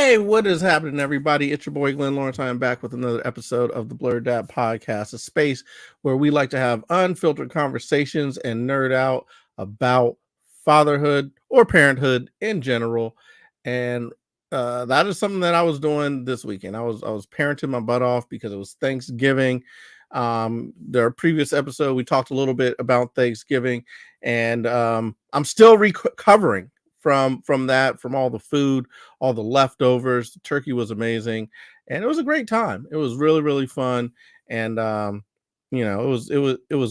Hey, what is happening, everybody? It's your boy Glenn Lawrence. I am back with another episode of the Blurred Dad Podcast, a space where we like to have unfiltered conversations and nerd out about fatherhood or parenthood in general. And that is something that I was doing this weekend. I was parenting my butt off because it was Thanksgiving. Their previous episode, we talked a little bit about Thanksgiving, and I'm still recovering from that, from all the food, all the leftovers. The turkey was amazing, and it was a great time. It was really, really fun, and it was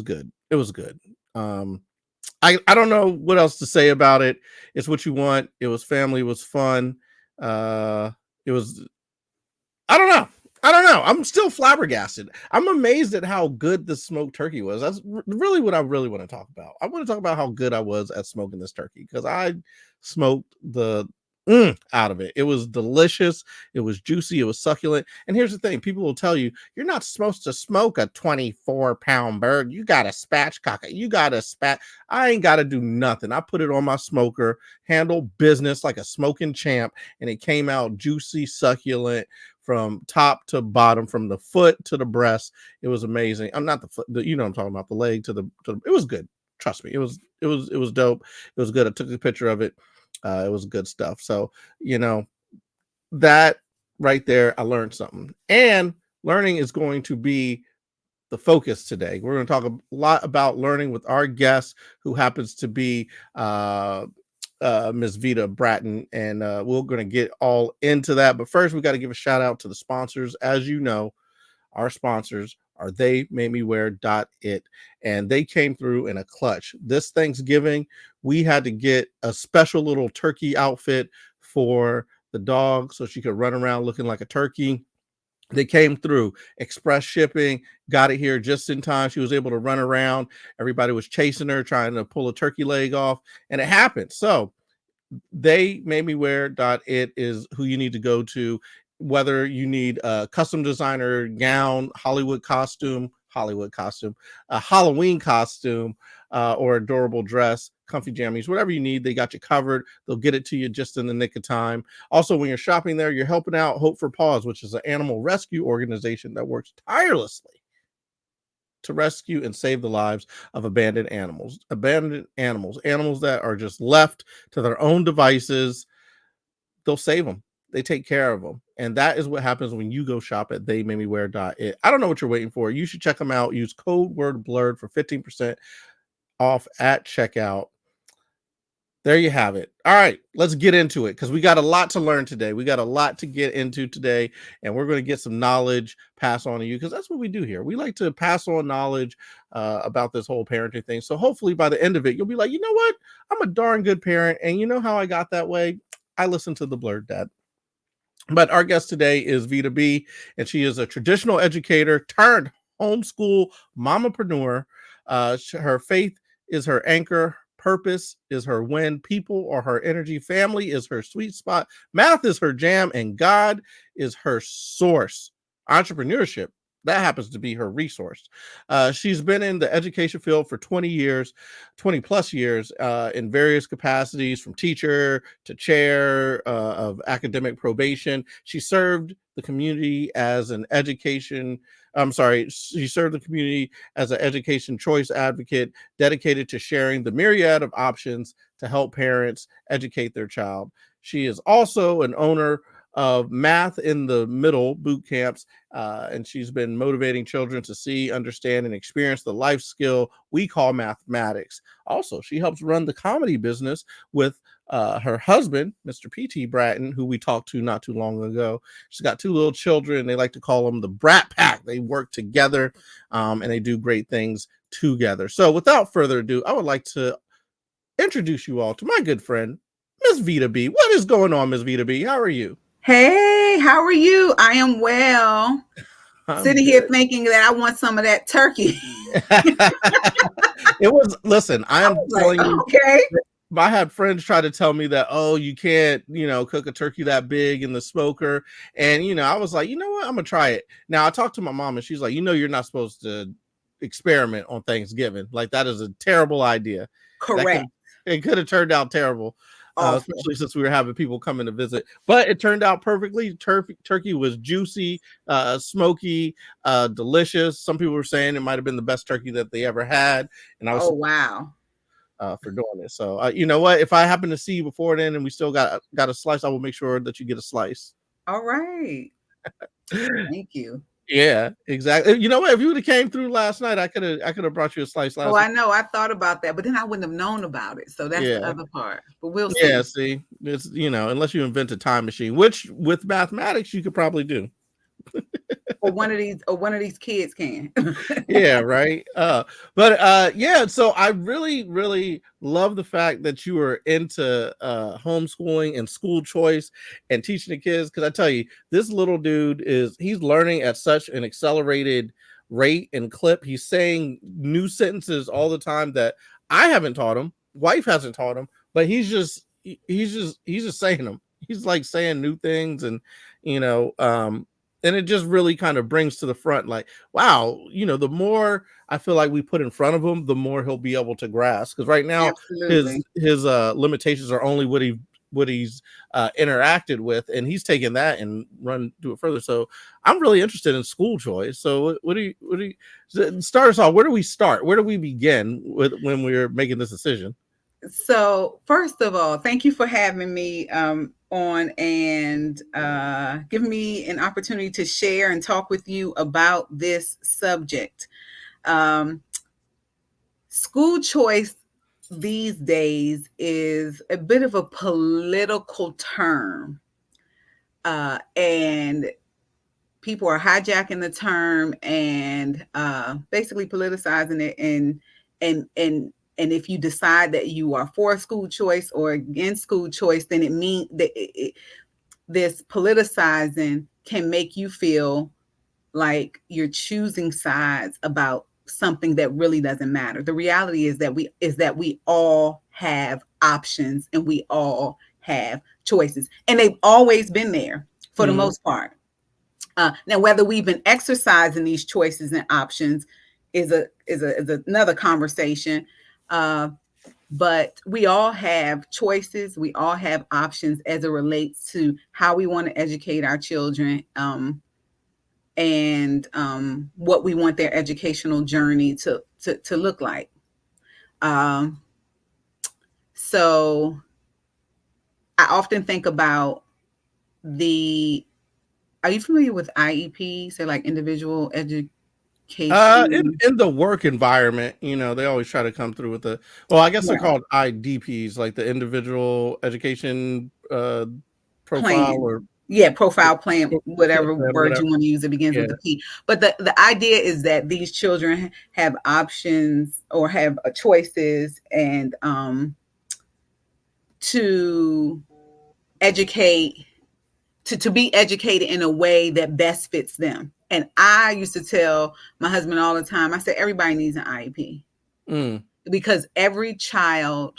good. It was good. I don't know what else to say about it. It's what you want. It was family. It was fun. It was. I don't know. I'm still flabbergasted. I'm amazed at how good the smoked turkey was. That's really what I really want to talk about. I want to talk about how good I was at smoking this turkey, because I smoked the out of it. It was delicious. It was juicy. It was succulent. And here's the thing. People will tell you, you're not supposed to smoke a 24-pound bird. You got to spatchcock it. You got to spat. I ain't got to do nothing. I put it on my smoker, handle business like a smoking champ, and it came out juicy, succulent, from top to bottom, from the foot to the breast. It was amazing. I'm not the foot, you know what I'm talking about, the leg to the it was good. Trust me. It was dope. It was good. I took a picture of it. It was good stuff. So, that right there, I learned something. And learning is going to be the focus today. We're going to talk a lot about learning with our guest, who happens to be Miss Vida Bratton, and we're going to get all into that. But first, we got to give a shout out to the sponsors. As you know, our sponsors are theymademewear.it, and they came through in a clutch. This Thanksgiving, we had to get a special little turkey outfit for the dog so she could run around looking like a turkey. They came through express shipping, got it here just in time. She was able to run around. Everybody was chasing her, trying to pull a turkey leg off, and it happened. So theymademewear.it is who you need to go to, whether you need a custom designer gown, Halloween costume, a Halloween costume, or adorable dress, comfy jammies, whatever you need, they got you covered. They'll get it to you just in the nick of time. Also, when you're shopping there, you're helping out Hope for Paws, which is an animal rescue organization that works tirelessly to rescue and save the lives of abandoned animals that are just left to their own devices. They'll save them. They take care of them. And that is what happens when you go shop at theymademewear.it. I don't know what you're waiting for. You should check them out. Use code word blurred for 15% off at checkout. There you have it. All right, let's get into it, because we got a lot to learn today. We got a lot to get into today, and we're going to get some knowledge passed on to you, because that's what we do here. We like to pass on knowledge about this whole parenting thing. So hopefully by the end of it, you'll be like, you know what? I'm a darn good parent, and you know how I got that way? I listened to the Blurred Dad. But our guest today is Vida B, and she is a traditional educator turned homeschool mamapreneur. Her faith is her anchor. Purpose is her win. People are her energy. Family is her sweet spot. Math is her jam. And God is her source. Entrepreneurship, that happens to be her resource. She's been in the education field for 20 plus years, in various capacities, from teacher to chair of academic probation. She served the community as an education choice advocate, dedicated to sharing the myriad of options to help parents educate their child. She is also an owner of Math in the Middle Bootcamps, and she's been motivating children to see, understand, and experience the life skill we call mathematics. Also, she helps run the comedy business with her husband, Mr. P.T. Bratton, who we talked to not too long ago. She's got 2 little children. They like to call them the BrattPack. They work together, and they do great things together. So without further ado, I would like to introduce you all to my good friend, Miss Vida B. What is going on, Miss Vida B? How are you? Hey, how are you? I am well. Sitting here thinking that I want some of that turkey. Listen, I am telling you, okay. I had friends try to tell me that, oh, you can't, cook a turkey that big in the smoker. And, I was like, you know what? I'm going to try it. Now, I talked to my mom, and she's like, you're not supposed to experiment on Thanksgiving. Like, that is a terrible idea. Correct. It could have turned out terrible. Awful. especially since we were having people coming to visit. But it turned out perfectly. Turkey was juicy, smoky, delicious. Some people were saying it might have been the best turkey that they ever had, and I was wow. for doing it. So you know what? If I happen to see you before then, and we still got a slice, I will make sure that you get a slice. All right. Thank you. Yeah, exactly. You know what? If you would have came through last night, I could have brought you a slice last night. I know. I thought about that, but then I wouldn't have known about it. So that's the other part. But we'll see. Yeah, see, it's unless you invent a time machine, which with mathematics you could probably do. or one of these kids can. Yeah, right. Yeah, so I really love the fact that you were into homeschooling and school choice and teaching the kids, because I tell you, this little dude he's learning at such an accelerated rate and clip. He's saying new sentences all the time that I haven't taught him, wife hasn't taught him, but he's just saying them. He's like saying new things, and and it just really kind of brings to the front, like, wow, the more I feel like we put in front of him, the more he'll be able to grasp. Because right now, Absolutely. his limitations are only what he's interacted with, and he's taken that and do it further. So I'm really interested in school choice. So what do you start us off? Where do we start? Where do we begin with when we're making this decision? So first of all, thank you for having me on and giving me an opportunity to share and talk with you about this subject. School choice these days is a bit of a political term, and people are hijacking the term and basically politicizing it, and if you decide that you are for school choice or against school choice, then it means that this politicizing can make you feel like you're choosing sides about something that really doesn't matter. The reality is that we all have options and we all have choices, and they've always been there for the most part. Now, whether we've been exercising these choices and options is another conversation. But we all have choices. We all have options as it relates to how we want to educate our children, and what we want their educational journey to look like. So I often think about are you familiar with IEPs? They're like individual education. In the work environment, they always try to come through with I guess they're called IDPs, like the individual education profile plan. Profile plan, whatever word you want to use, it begins with a P. But the idea is that these children have options or have choices, and to educate, to be educated in a way that best fits them. And I used to tell my husband all the time, I said, everybody needs an IEP, because every child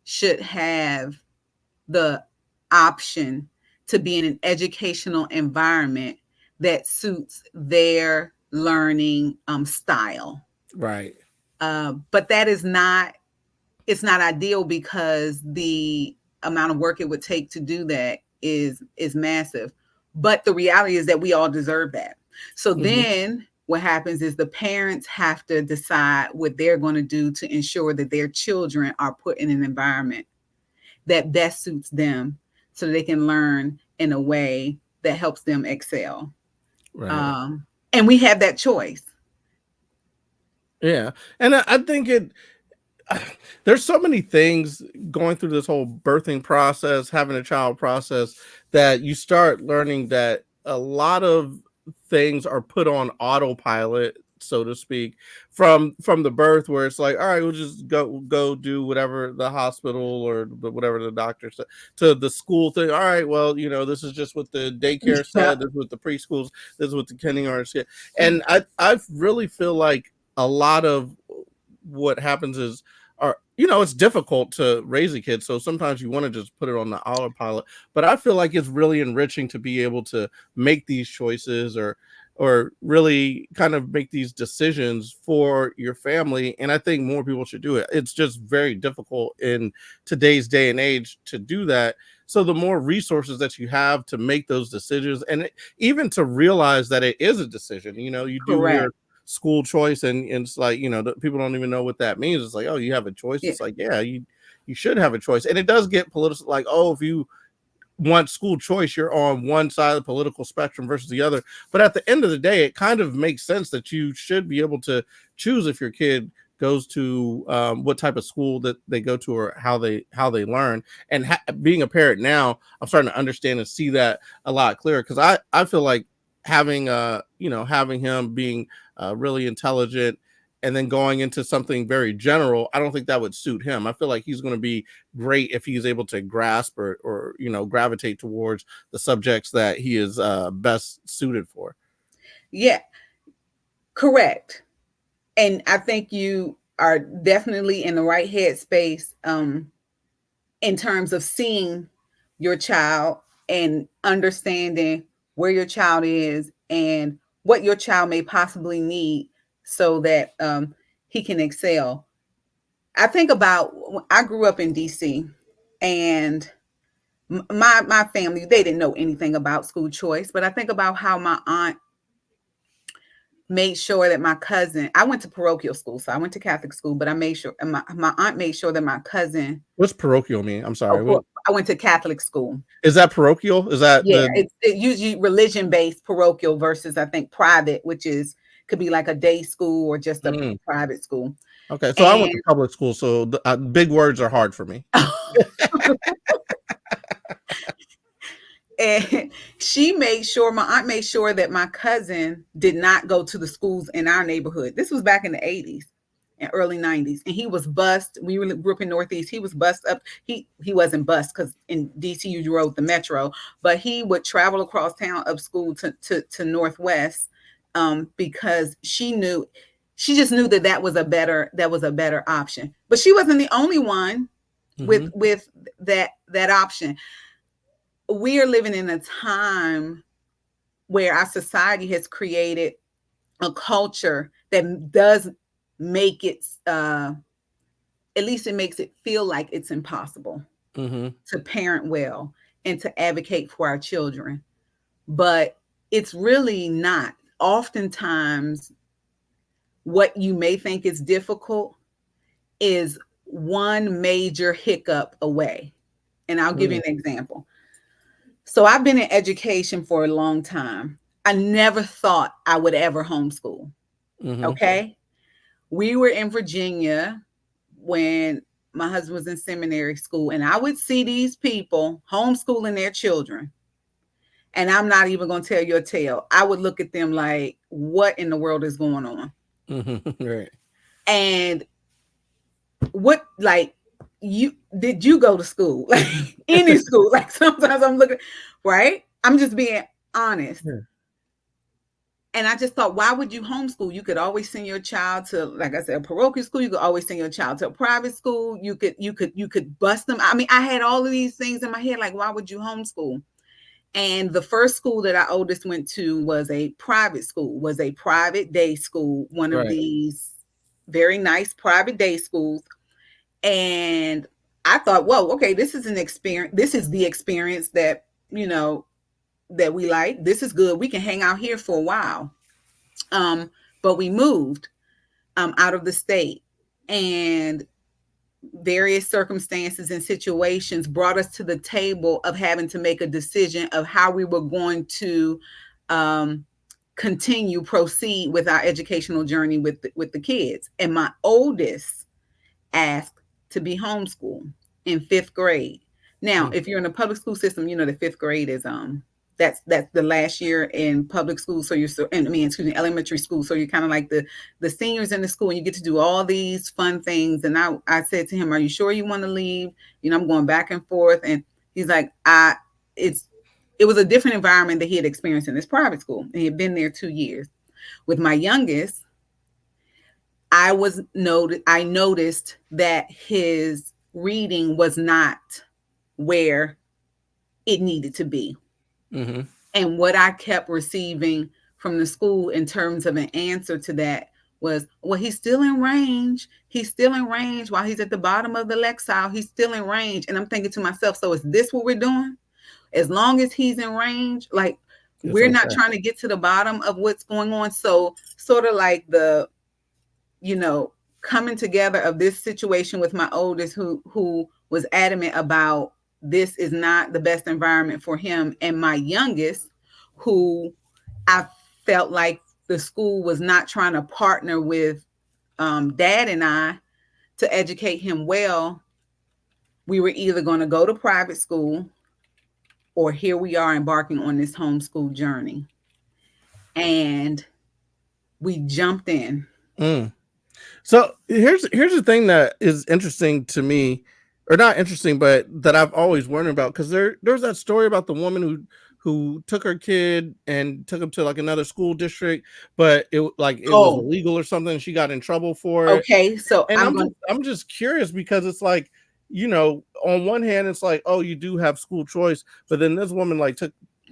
should have the option to be in an educational environment that suits their learning style. Right. But that is it's not ideal, because the amount of work it would take to do that is massive. But the reality is that we all deserve that. So then what happens is the parents have to decide what they're going to do to ensure that their children are put in an environment that best suits them, so that they can learn in a way that helps them excel. Right. And we have that choice. Yeah. And I think there's so many things going through this whole birthing process, having a child process, that you start learning that a lot of things are put on autopilot, so to speak, from the birth, where it's like, all right, we'll just go do whatever the hospital or whatever the doctor said, to the school thing. All right, well, this is just what the daycare said, this is what the preschools, this is what the kindergarten said. And I really feel like a lot of what happens is, it's difficult to raise a kid, so sometimes you want to just put it on the autopilot. But I feel like it's really enriching to be able to make these choices, or or really kind of make these decisions for your family. And I think more people should do it. It's just very difficult in today's day and age to do that. So the more resources that you have to make those decisions, and even to realize that it is a decision. You do hear Correct. school choice, and it's like, people don't even know what that means. It's like, oh, you have a choice. Yeah. It's like, yeah, you should have a choice. And it does get political, like, oh, if you want school choice, you're on one side of the political spectrum versus the other. But at the end of the day, it kind of makes sense that you should be able to choose if your kid goes to what type of school that they go to, or how they learn. And being a parent now, I'm starting to understand and see that a lot clearer, because I feel like having having him being really intelligent and then going into something very general, I don't think that would suit him. I feel like he's going to be great if he's able to grasp or gravitate towards the subjects that he is best suited for. Yeah, correct. And I think you are definitely in the right headspace in terms of seeing your child and understanding where your child is and what your child may possibly need so that he can excel. I think about, I grew up in DC, and my family, they didn't know anything about school choice, but I think about how my aunt made sure that my cousin, I went to parochial school, so I went to Catholic school, but I made sure, and my aunt made sure that my cousin, What's parochial mean? I'm sorry. I went to Catholic school. Is that parochial? Is that Yeah, the it usually religion-based parochial versus, I think, private, which is could be like a day school or just a private school. Okay, so I And went to public school, so the big words are hard for me. and my aunt made sure that my cousin did not go to the schools in our neighborhood. This was back in the 80s and early 90s. And he was bused. We grew up in Northeast. He was bused up. He wasn't bused because in DC you rode the metro, but he would travel across town up school to Northwest because she just knew that was a better option. But she wasn't the only one with that option. We are living in a time where our society has created a culture that does make it, at least it makes it feel like it's impossible to parent well and to advocate for our children. But it's really not. Oftentimes, what you may think is difficult is one major hiccup away. And I'll give you an example. So I've been in education for a long time. I never thought I would ever homeschool. Okay. We were in Virginia when my husband was in seminary school, and I would see these people homeschooling their children. And I'm not even going to tell you a tale. I would look at them like, what in the world is going on? Right. And what, like, did you go to school? Like any school? Like sometimes I'm looking, right? I'm just being honest. Yeah. And I just thought, why would you homeschool? You could always send your child to, like I said, a parochial school. You could always send your child to a private school. You could bust them. I mean, I had all of these things in my head. Like, why would you homeschool? And the first school that our oldest went to was a private school, was a private day school, one of these very nice private day schools. And I thought, whoa, okay, this is an experience. This is the experience that, that we like. This is good. We can hang out here for a while. But we moved out of the state, and various circumstances and situations brought us to the table of having to make a decision of how we were going to proceed with our educational journey with the kids. And my oldest asked to be homeschooled in 5th grade. Now, if you're in a public school system, the 5th grade is that's the last year in public school. So elementary school. So you're kind of like the seniors in the school, and you get to do all these fun things. And I said to him, "Are you sure you want to leave?" I'm going back and forth. And he's like, it was a different environment that he had experienced in this private school. And he had been there 2 years. With my youngest, I noticed that his reading was not where it needed to be. And what I kept receiving from the school in terms of an answer to that was, well, he's still in range. He's still in range while he's at the bottom of the Lexile. He's still in range. And I'm thinking to myself, so is this what we're doing? As long as he's in range, like we're not trying to get to the bottom of what's going on. So sort of like the, coming together of this situation with my oldest who was adamant about this is not the best environment for him, and my youngest who I felt like the school was not trying to partner with dad and I to educate him well. We were either going to go to private school, or here we are embarking on this homeschool journey. And we jumped in. So here's the thing that is interesting to me, or not interesting, but that I've always wondered about, because there's that story about the woman who took her kid and took him to like another school district, but it was illegal or something, and she got in trouble for it. Okay, so and I'm just curious, because it's like, on one hand it's like, oh, you do have school choice, but then this woman like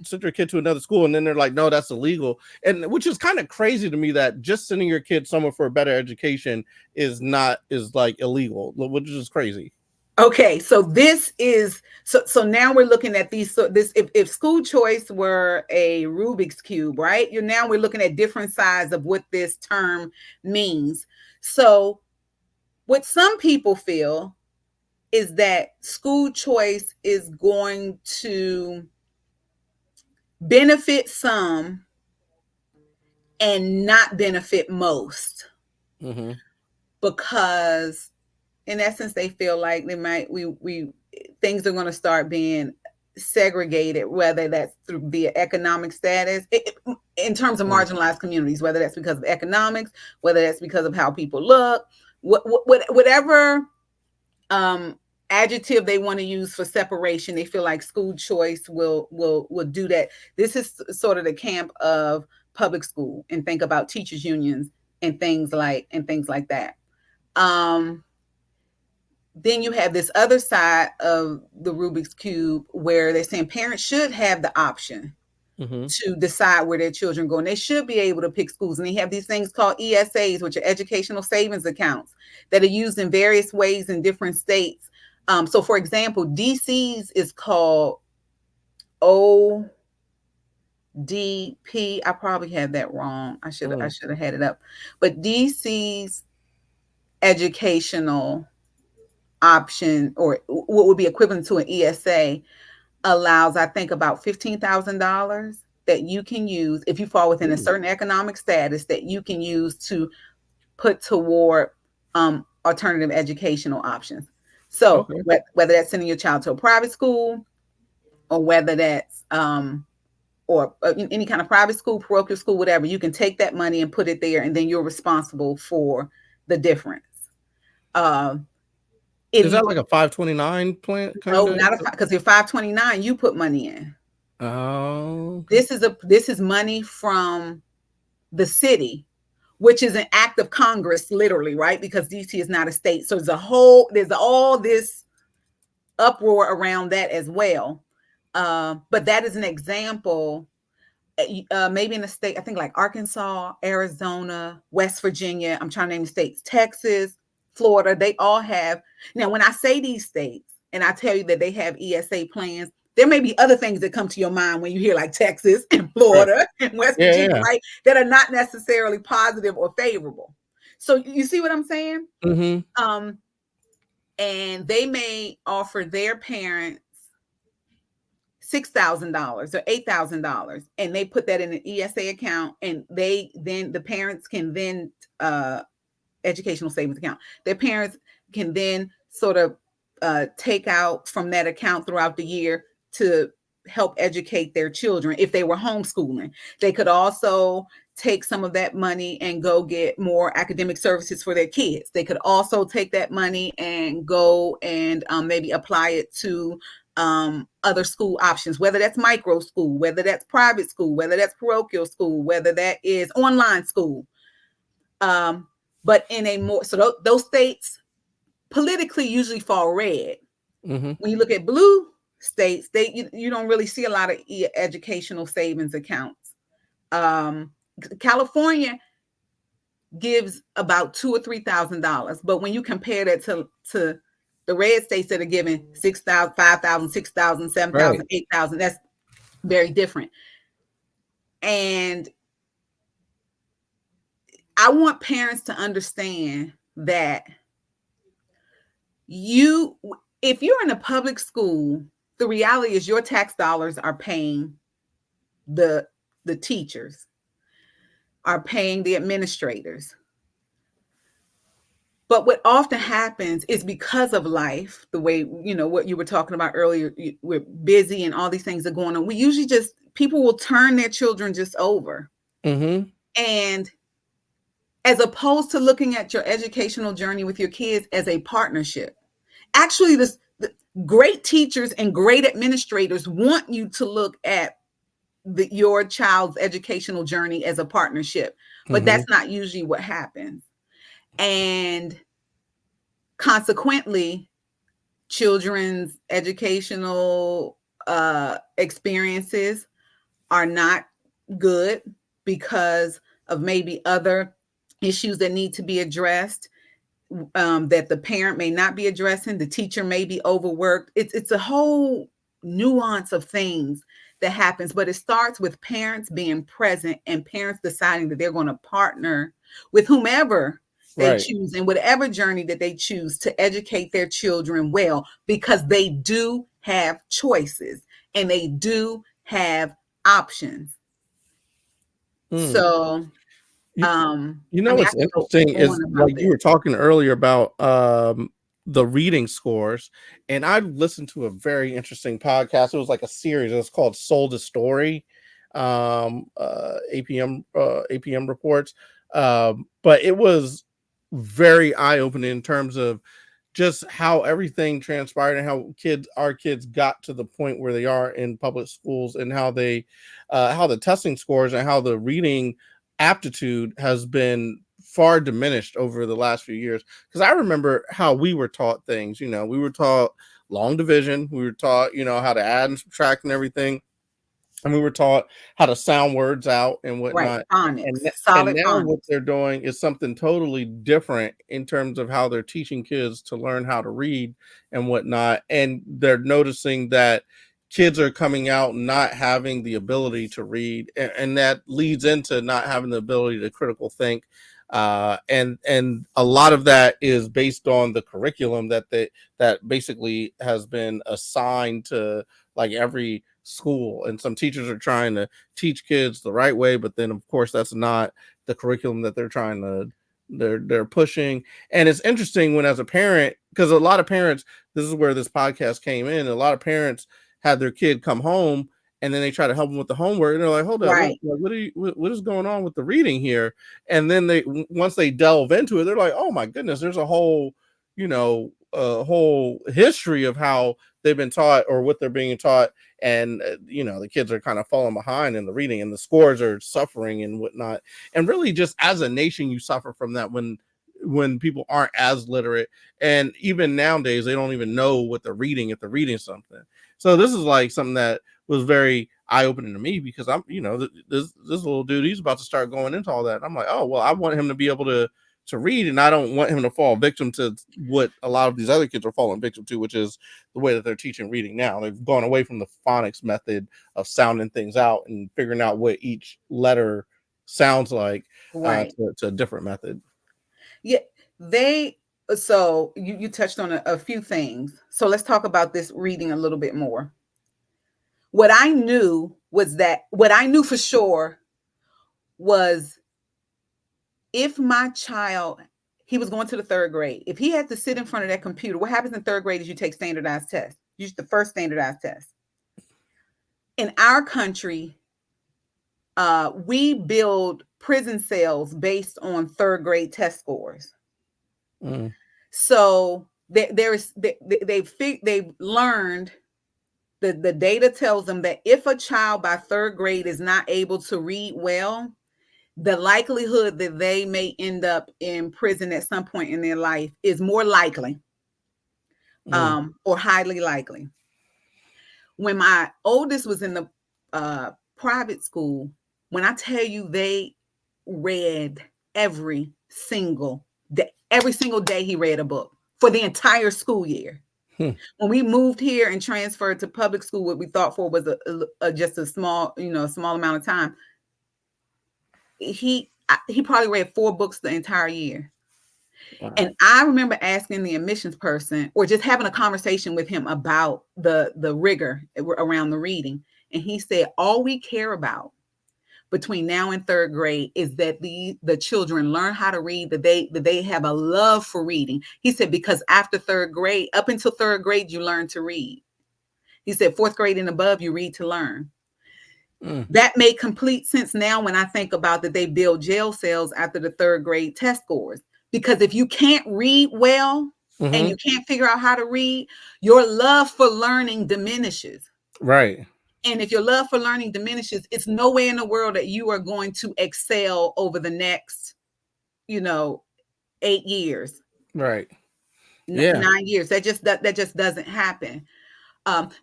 sent her kid to another school, and then they're like, no, that's illegal. And which is kind of crazy to me, that just sending your kid somewhere for a better education is like illegal, which is crazy. Okay, so this is so now we're looking at these. So this, if school choice were a Rubik's cube, right? Now we're looking at different sides of what this term means. So what some people feel is that school choice is going to benefit some and not benefit most, because in essence they feel like they might things are going to start being segregated, whether that's through via economic status, in terms of marginalized communities, whether that's because of economics, whether that's because of how people look, whatever adjective they want to use for separation, they feel like school choice will do that. This is sort of the camp of public school, and think about teachers unions and things like that. Then you have this other side of the Rubik's Cube where they're saying parents should have the option to decide where their children go, and they should be able to pick schools. And they have these things called ESAs, which are educational savings accounts, that are used in various ways in different states. So for example, DC's is called ODP. I probably had that wrong. I should have had it up. But DC's educational option, or what would be equivalent to an ESA, allows, I think, about $15,000 that you can use if you fall within a certain economic status, that you can use to put toward alternative educational options. So whether that's sending your child to a private school, or whether that's or any kind of private school, parochial school, whatever, you can take that money and put it there, and then you're responsible for the difference. Is that like a 529 plan? No, not because you're 529, you put money in. Oh, this is money from the city, which is an act of Congress, literally, right? Because DC is not a state. So there's all this uproar around that as well. But that is an example, maybe in a state, I think like Arkansas, Arizona, West Virginia, I'm trying to name the states, Texas, Florida, they all have. Now, when I say these states and I tell you that they have ESA plans, there may be other things that come to your mind when you hear like Texas and Florida and West Virginia, right? That are not necessarily positive or favorable. So you see what I'm saying? And they may offer their parents $6,000 or $8,000, and they put that in an ESA account, and the parents can then educational savings account. Their parents can then sort of take out from that account throughout the year to help educate their children. If they were homeschooling, they could also take some of that money and go get more academic services for their kids. They could also take that money and go and maybe apply it to other school options, whether that's micro school, whether that's private school, whether that's parochial school, whether that is online school. But in a more, so those states politically usually fall red. When you look at blue states, you don't really see a lot of educational savings accounts. California gives about $2,000 or $3,000, but when you compare that to the red states that are giving 6,000, 5,000, 6,000, 7,000, Right. 8,000, that's very different. And I want parents to understand that if you're in a public school, the reality is your tax dollars are paying the teachers, are paying the administrators. But what often happens is because of life, the way, what you were talking about earlier, we're busy and all these things are going on. We usually people will turn their children just over. Mm-hmm. And as opposed to looking at your educational journey with your kids as a partnership, actually, the great teachers and great administrators want you to look at your child's educational journey as a partnership, but Mm-hmm. that's not usually what happens. And consequently, children's educational experiences are not good because of maybe other issues that need to be addressed, that the parent may not be addressing, the teacher may be overworked. It's a whole nuance of things that happens, but it starts with parents being present and parents deciding that they're going to partner with whomever they Right. choose in whatever journey that they choose to educate their children well, because they do have choices and they do have options. Mm. So, You, you I know mean, I what's can go interesting is on about like you this. were talking earlier about the reading scores, and I listened to a very interesting podcast. It was like a series. It was called Soul to Story, APM reports. But it was very eye opening in terms of just how everything transpired and how our kids got to the point where they are in public schools, and how how the testing scores and how the reading aptitude has been far diminished over the last few years. Because I remember how we were taught things. We were taught long division, we were taught how to add and subtract and everything, and we were taught how to sound words out and Right, whatnot. phonics, And solid now what phonics. they're doing is something totally different in terms of how they're teaching kids to learn how to read and whatnot. And they're noticing that kids are coming out not having the ability to read, and that leads into not having the ability to critical think. And a lot of that is based on the curriculum that basically has been assigned to like every school, and some teachers are trying to teach kids the right way, but then of course that's not the curriculum that they're pushing. And it's interesting when, as a parent, because a lot of parents, this is where this podcast came in, a lot of parents had their kid come home and then they try to help them with the homework, and they're like, hold up, Right, what is going on with the reading here? And then once they delve into it, they're like, oh my goodness, there's a whole history of how they've been taught or what they're being taught. And the kids are kind of falling behind in the reading, and the scores are suffering and whatnot. And really, just as a nation, you suffer from that when people aren't as literate, and even nowadays they don't even know what they're reading if they're reading something. So this is like something that was very eye-opening to me, because I'm this little dude, he's about to start going into all that. I'm like, oh well, I want him to be able to read, and I don't want him to fall victim to what a lot of these other kids are falling victim to, which is the way that they're teaching reading now. They've gone away from the phonics method of sounding things out and figuring out what each letter sounds like, right. to a different method. Yeah, they so you touched on a few things. So let's talk about this reading a little bit more. What I knew for sure was, if my child, he was going to the third grade, if he had to sit in front of that computer, what happens in third grade is you take standardized tests. Use the first standardized test. In our country, we build prison cells based on third grade test scores. Mm. So they've learned, the data tells them that if a child by third grade is not able to read well, the likelihood that they may end up in prison at some point in their life is more likely, Mm. or highly likely. When my oldest was in the private school, when I tell you, read every single day. Every single day he read a book for the entire school year. When we moved here and transferred to public school, what we thought for was just a small, small amount of time. He probably read 4 books the entire year. Wow. And I remember asking the admissions person, or just having a conversation with him about the rigor around the reading. And he said, all we care about between now and 3rd grade is that the children learn how to read, that they have a love for reading. He said, because after 3rd grade, up until 3rd grade, you learn to read. He said 4th grade and above, you read to learn. That made complete sense now when I think about that they build jail cells after the 3rd grade test scores. Because if you can't read well and you can't figure out how to read, your love for learning diminishes. Right. And if your love for learning diminishes, it's no way in the world that you are going to excel over the next, 8 years. Right. 9 years. That just doesn't happen.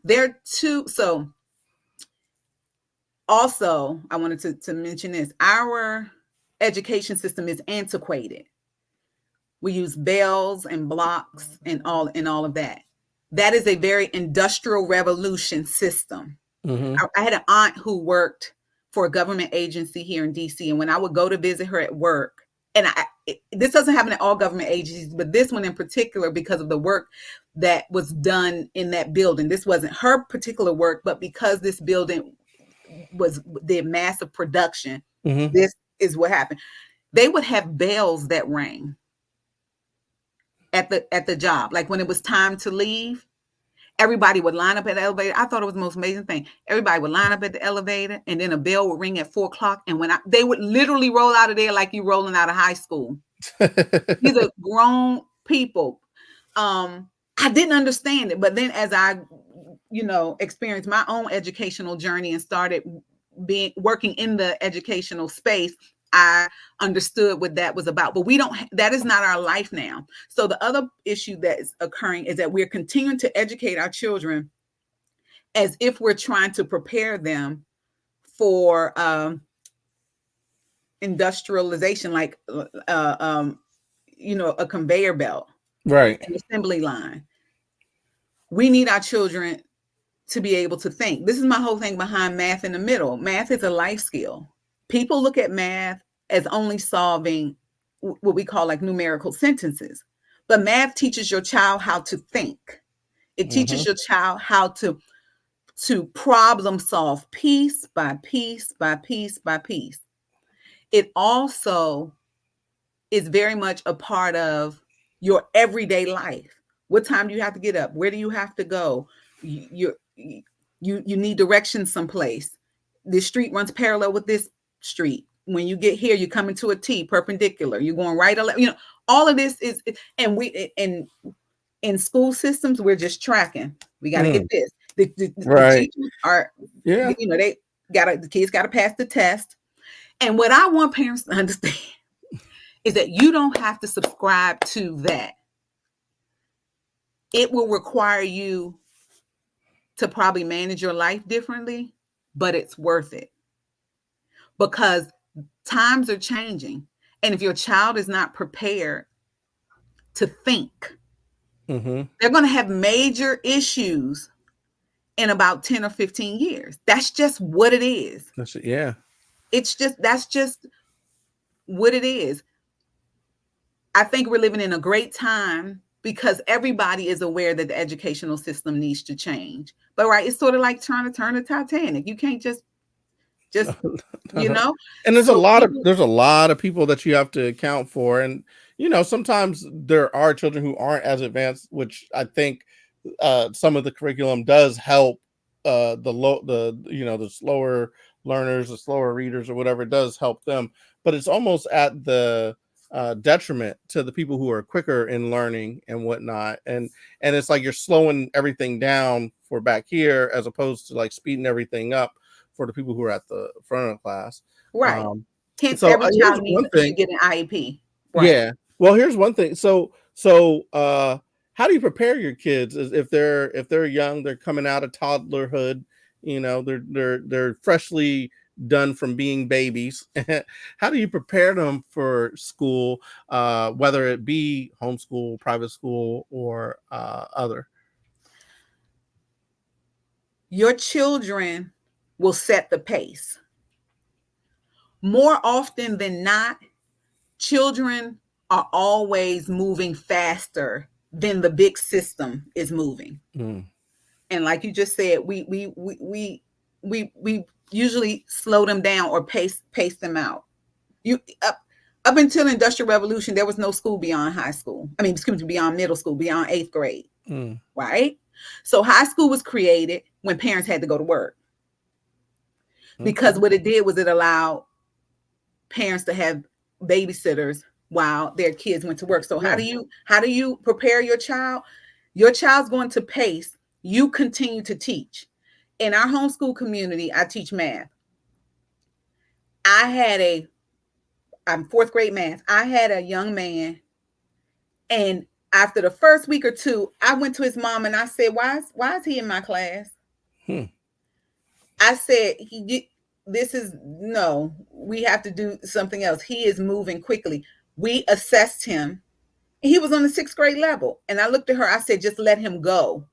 There are two. So also, I wanted to mention this. Our education system is antiquated. We use bells and blocks and all of that. That is a very industrial revolution system. I had an aunt who worked for a government agency here in DC. And when I would go to visit her at work, and this doesn't happen at all government agencies, but this one in particular, because of the work that was done in that building. This wasn't her particular work, but because this building did massive production, this is what happened. They would have bells that rang at the job. Like when it was time to leave, everybody would line up at the elevator. I thought it was the most amazing thing. Everybody would line up at the elevator, and then a bell would ring at 4:00. And they would literally roll out of there like you rolling out of high school. These are grown people. I didn't understand it, but then as I, experienced my own educational journey and started working in the educational space, I understood what that was about. But that is not our life now. So the other issue that is occurring is that we're continuing to educate our children as if we're trying to prepare them for industrialization, like a conveyor belt, right, an assembly line. We need our children to be able to think. This is my whole thing behind math in the middle. Math is a life skill. People look at math as only solving what we call like numerical sentences. But math teaches your child how to think. It teaches your child how to problem solve piece by piece by piece by piece. It also is very much a part of your everyday life. What time do you have to get up? Where do you have to go? You need directions someplace. This street runs parallel with this street. When you get here, you come into a T perpendicular. You're going right or left. All of this is, and we in school systems, we're just tracking. We got to get this. The teachers are, the kids got to pass the test. And what I want parents to understand is that you don't have to subscribe to that. It will require you to probably manage your life differently, but it's worth it. Because times are changing. And if your child is not prepared to think, they're going to have major issues in about 10 or 15 years. That's just what it is. That's just what it is. I think we're living in a great time because everybody is aware that the educational system needs to change. But it's sort of like trying to turn the Titanic. You can't just and there's a lot of people that you have to account for. And sometimes there are children who aren't as advanced, which I think some of the curriculum does help the slower learners, the slower readers or whatever. It does help them, but it's almost at the detriment to the people who are quicker in learning and whatnot. And it's like you're slowing everything down for back here as opposed to like speeding everything up for the people who are at the front of the class. Right. Hence, every child needs to get an IEP. Right. Yeah. Well, here's one thing. So how do you prepare your kids if they're young, they're coming out of toddlerhood, they're freshly done from being babies. How do you prepare them for school, whether it be homeschool, private school, or other? Your children will set the pace. More often than not, children are always moving faster than the big system is moving. Mm. And like you just said, we usually slow them down or pace them out. You up until the Industrial Revolution, there was no school beyond high school. I mean, excuse me, beyond middle school, beyond 8th grade, right? So high school was created when parents had to go to work, because what it did was it allowed parents to have babysitters while their kids went to work. So how do you prepare your child? Your child's going to pace. You continue to teach. In our homeschool community, I teach math. I'm 4th grade math. I had a young man, and after the first week or two, I went to his mom and I said, why is he in my class? I said, we have to do something else. He is moving quickly. We assessed him. He was on the 6th grade level. And I looked at her, I said, just let him go.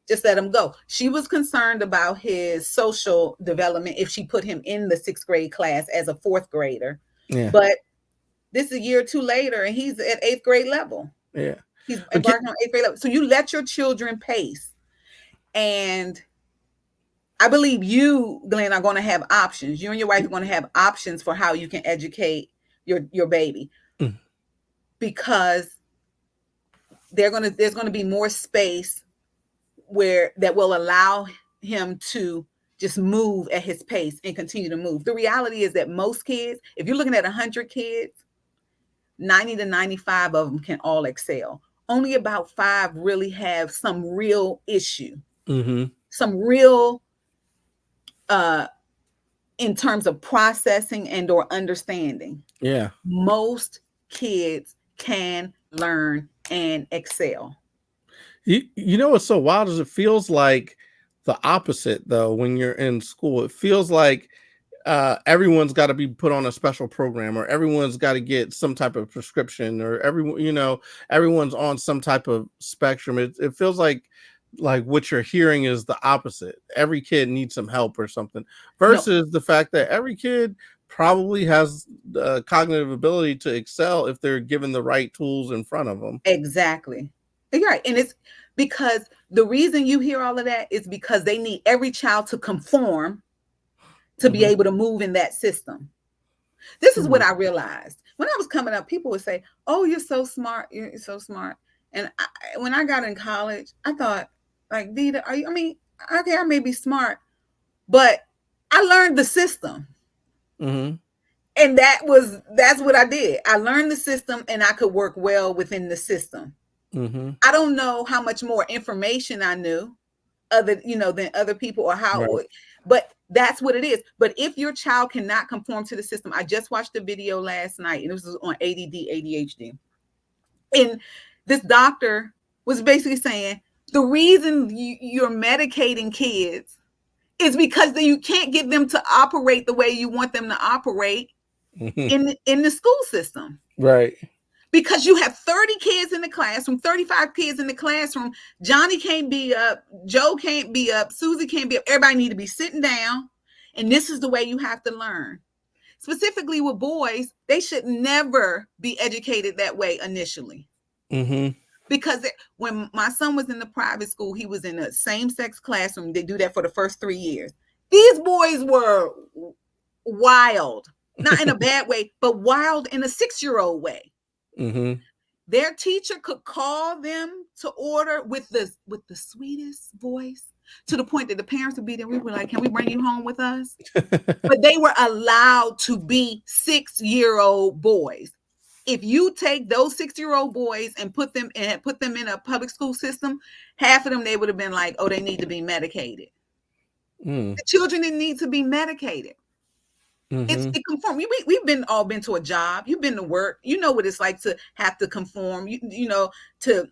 Just let him go. She was concerned about his social development if she put him in the 6th grade class as a 4th grader. Yeah. But this is a year or two later, and he's at 8th grade level. Yeah. He's embarking on 8th grade level. So you let your children pace. And I believe you, Glenn, are going to have options. You and your wife are going to have options for how you can educate your baby. Because there's going to be more space that will allow him to just move at his pace and continue to move. The reality is that most kids, if you're looking at 100 kids, 90 to 95 of them can all excel. Only about 5 really have some real issue, some real, in terms of processing and or understanding. Yeah. Most kids can learn and excel. You know what's so wild is it feels like the opposite, though. When you're in school, it feels like everyone's got to be put on a special program, or everyone's got to get some type of prescription, or everyone's on some type of spectrum. It feels like what you're hearing is the opposite. Every kid needs some help or something, versus the fact that every kid probably has the cognitive ability to excel if they're given the right tools in front of them. Exactly. You're right. And it's because the reason you hear all of that is because they need every child to conform to be able to move in that system. This is what I realized. When I was coming up, people would say, oh, you're so smart. You're so smart. And when I got in college, I thought, like, Vida, okay, I may be smart, but I learned the system. And that's what I did. I learned the system, and I could work well within the system. I don't know how much more information I knew than other people, or how, but that's what it is. But if your child cannot conform to the system, I just watched a video last night, and it was on ADD, ADHD. And this doctor was basically saying, the reason you're medicating kids is because you can't get them to operate the way you want them to operate in the school system. Right. Because you have 30 kids in the classroom, 35 kids in the classroom. Johnny can't be up. Joe can't be up. Susie can't be up. Everybody need to be sitting down. And this is the way you have to learn. Specifically with boys, they should never be educated that way initially. Because when my son was in the private school, he was in a same-sex classroom. They do that for the first 3 years. These boys were wild. Not in a bad way, but wild in a 6-year-old way. Their teacher could call them to order with the sweetest voice, to the point that the parents would be there. We were like, can we bring you home with us? But they were allowed to be 6-year-old boys. If you take those 6-year-old boys and put them in a public school system, half of them, they would have been like, oh, they need to be medicated. The children didn't need to be medicated. It conform. We've all been to a job. You've been to work. You know what it's like to have to conform. To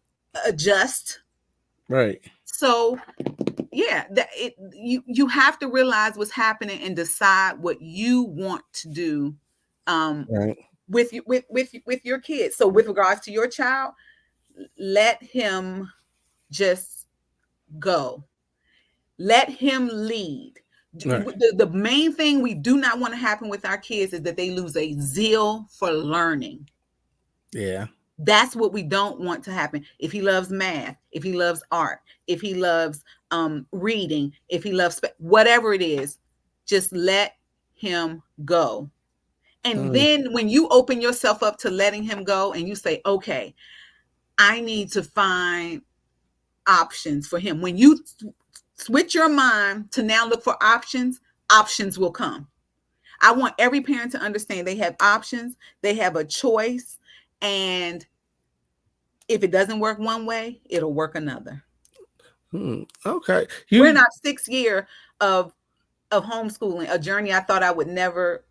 adjust. Right. So you have to realize what's happening and decide what you want to do Right. with your kids. So with regards to your child, let him just go. Let him lead. Right. The main thing we do not want to happen with our kids is that they lose a zeal for learning. Yeah. That's what we don't want to happen. If he loves math, if he loves art, if he loves reading, if he loves whatever it is, just let him go. And then when you open yourself up to letting him go and you say, okay, I need to find options for him. When you switch your mind to now look for options, options will come. I want every parent to understand they have options, they have a choice, and if it doesn't work one way, it'll work another. Okay. We're in our 6th year of homeschooling, a journey I thought I would never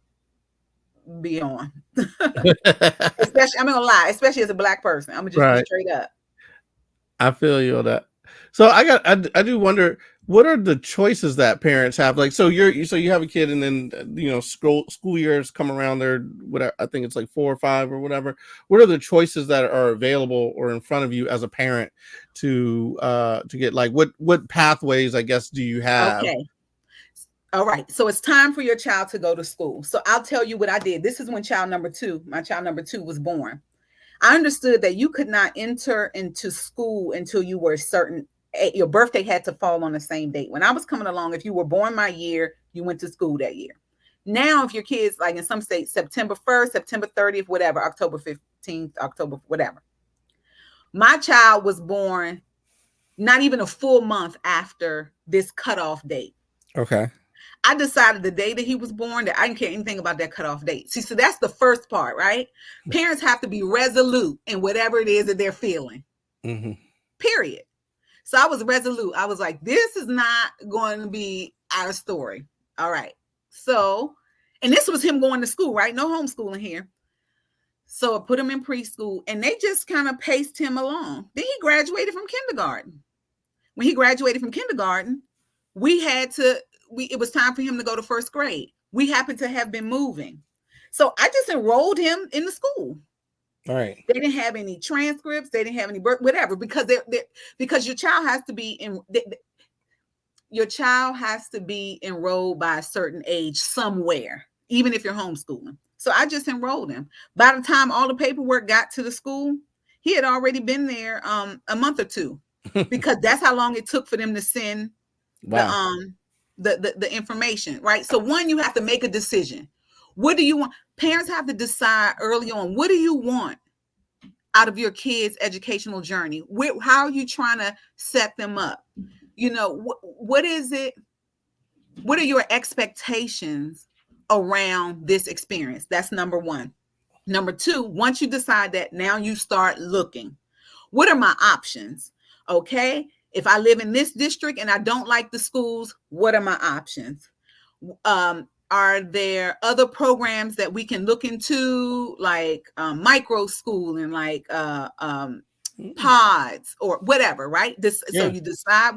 be on. Especially, I'm not gonna lie, especially as a Black person. I'm gonna just be Right. straight up. I feel you on that. So I do wonder, what are the choices that parents have? Like, so you have a kid, and then school years come around. They're whatever, I think it's like 4 or 5 or whatever. What are the choices that are available or in front of you as a parent to get, like, what pathways, I guess, do you have? Okay. All right. So it's time for your child to go to school. So I'll tell you what I did. This is when my child number 2 was born. I understood that you could not enter into school until you were certain. Your birthday had to fall on the same date. When I was coming along, if you were born my year, you went to school that year. Now, if your kids, like in some states, September 1st, September 30th, whatever, October 15th, October, whatever. My child was born not even a full month after this cutoff date. Okay. I decided the day that he was born that I didn't care anything about that cutoff date. See, so that's the first part, right? Parents have to be resolute in whatever it is that they're feeling. Mm-hmm. Period. So I was resolute. I was like, this is not going to be our story. All right. So, and this was him going to school, right? No homeschooling here. So I put him in preschool and they just kind of paced him along. Then he graduated from kindergarten. When he graduated from kindergarten, it was time for him to go to 1st grade. We happened to have been moving. So I just enrolled him in the school. All right. They didn't have any transcripts. They didn't have any whatever, because because your child has to be enrolled by a certain age somewhere, even if you're homeschooling. So I just enrolled him. By the time all the paperwork got to the school, he had already been there a month or 2, because that's how long it took for them to send the information, right? So one, you have to make a decision. What do you want? Parents have to decide early on, what do you want out of your kids' educational journey? How are you trying to set them up? What is it? What are your expectations around this experience? That's number 1. Number 2, once you decide that, now you start looking. What are my options? Okay. If I live in this district and I don't like the schools, what are my options? Are there other programs that we can look into, like micro school and like pods or whatever, right? So you decide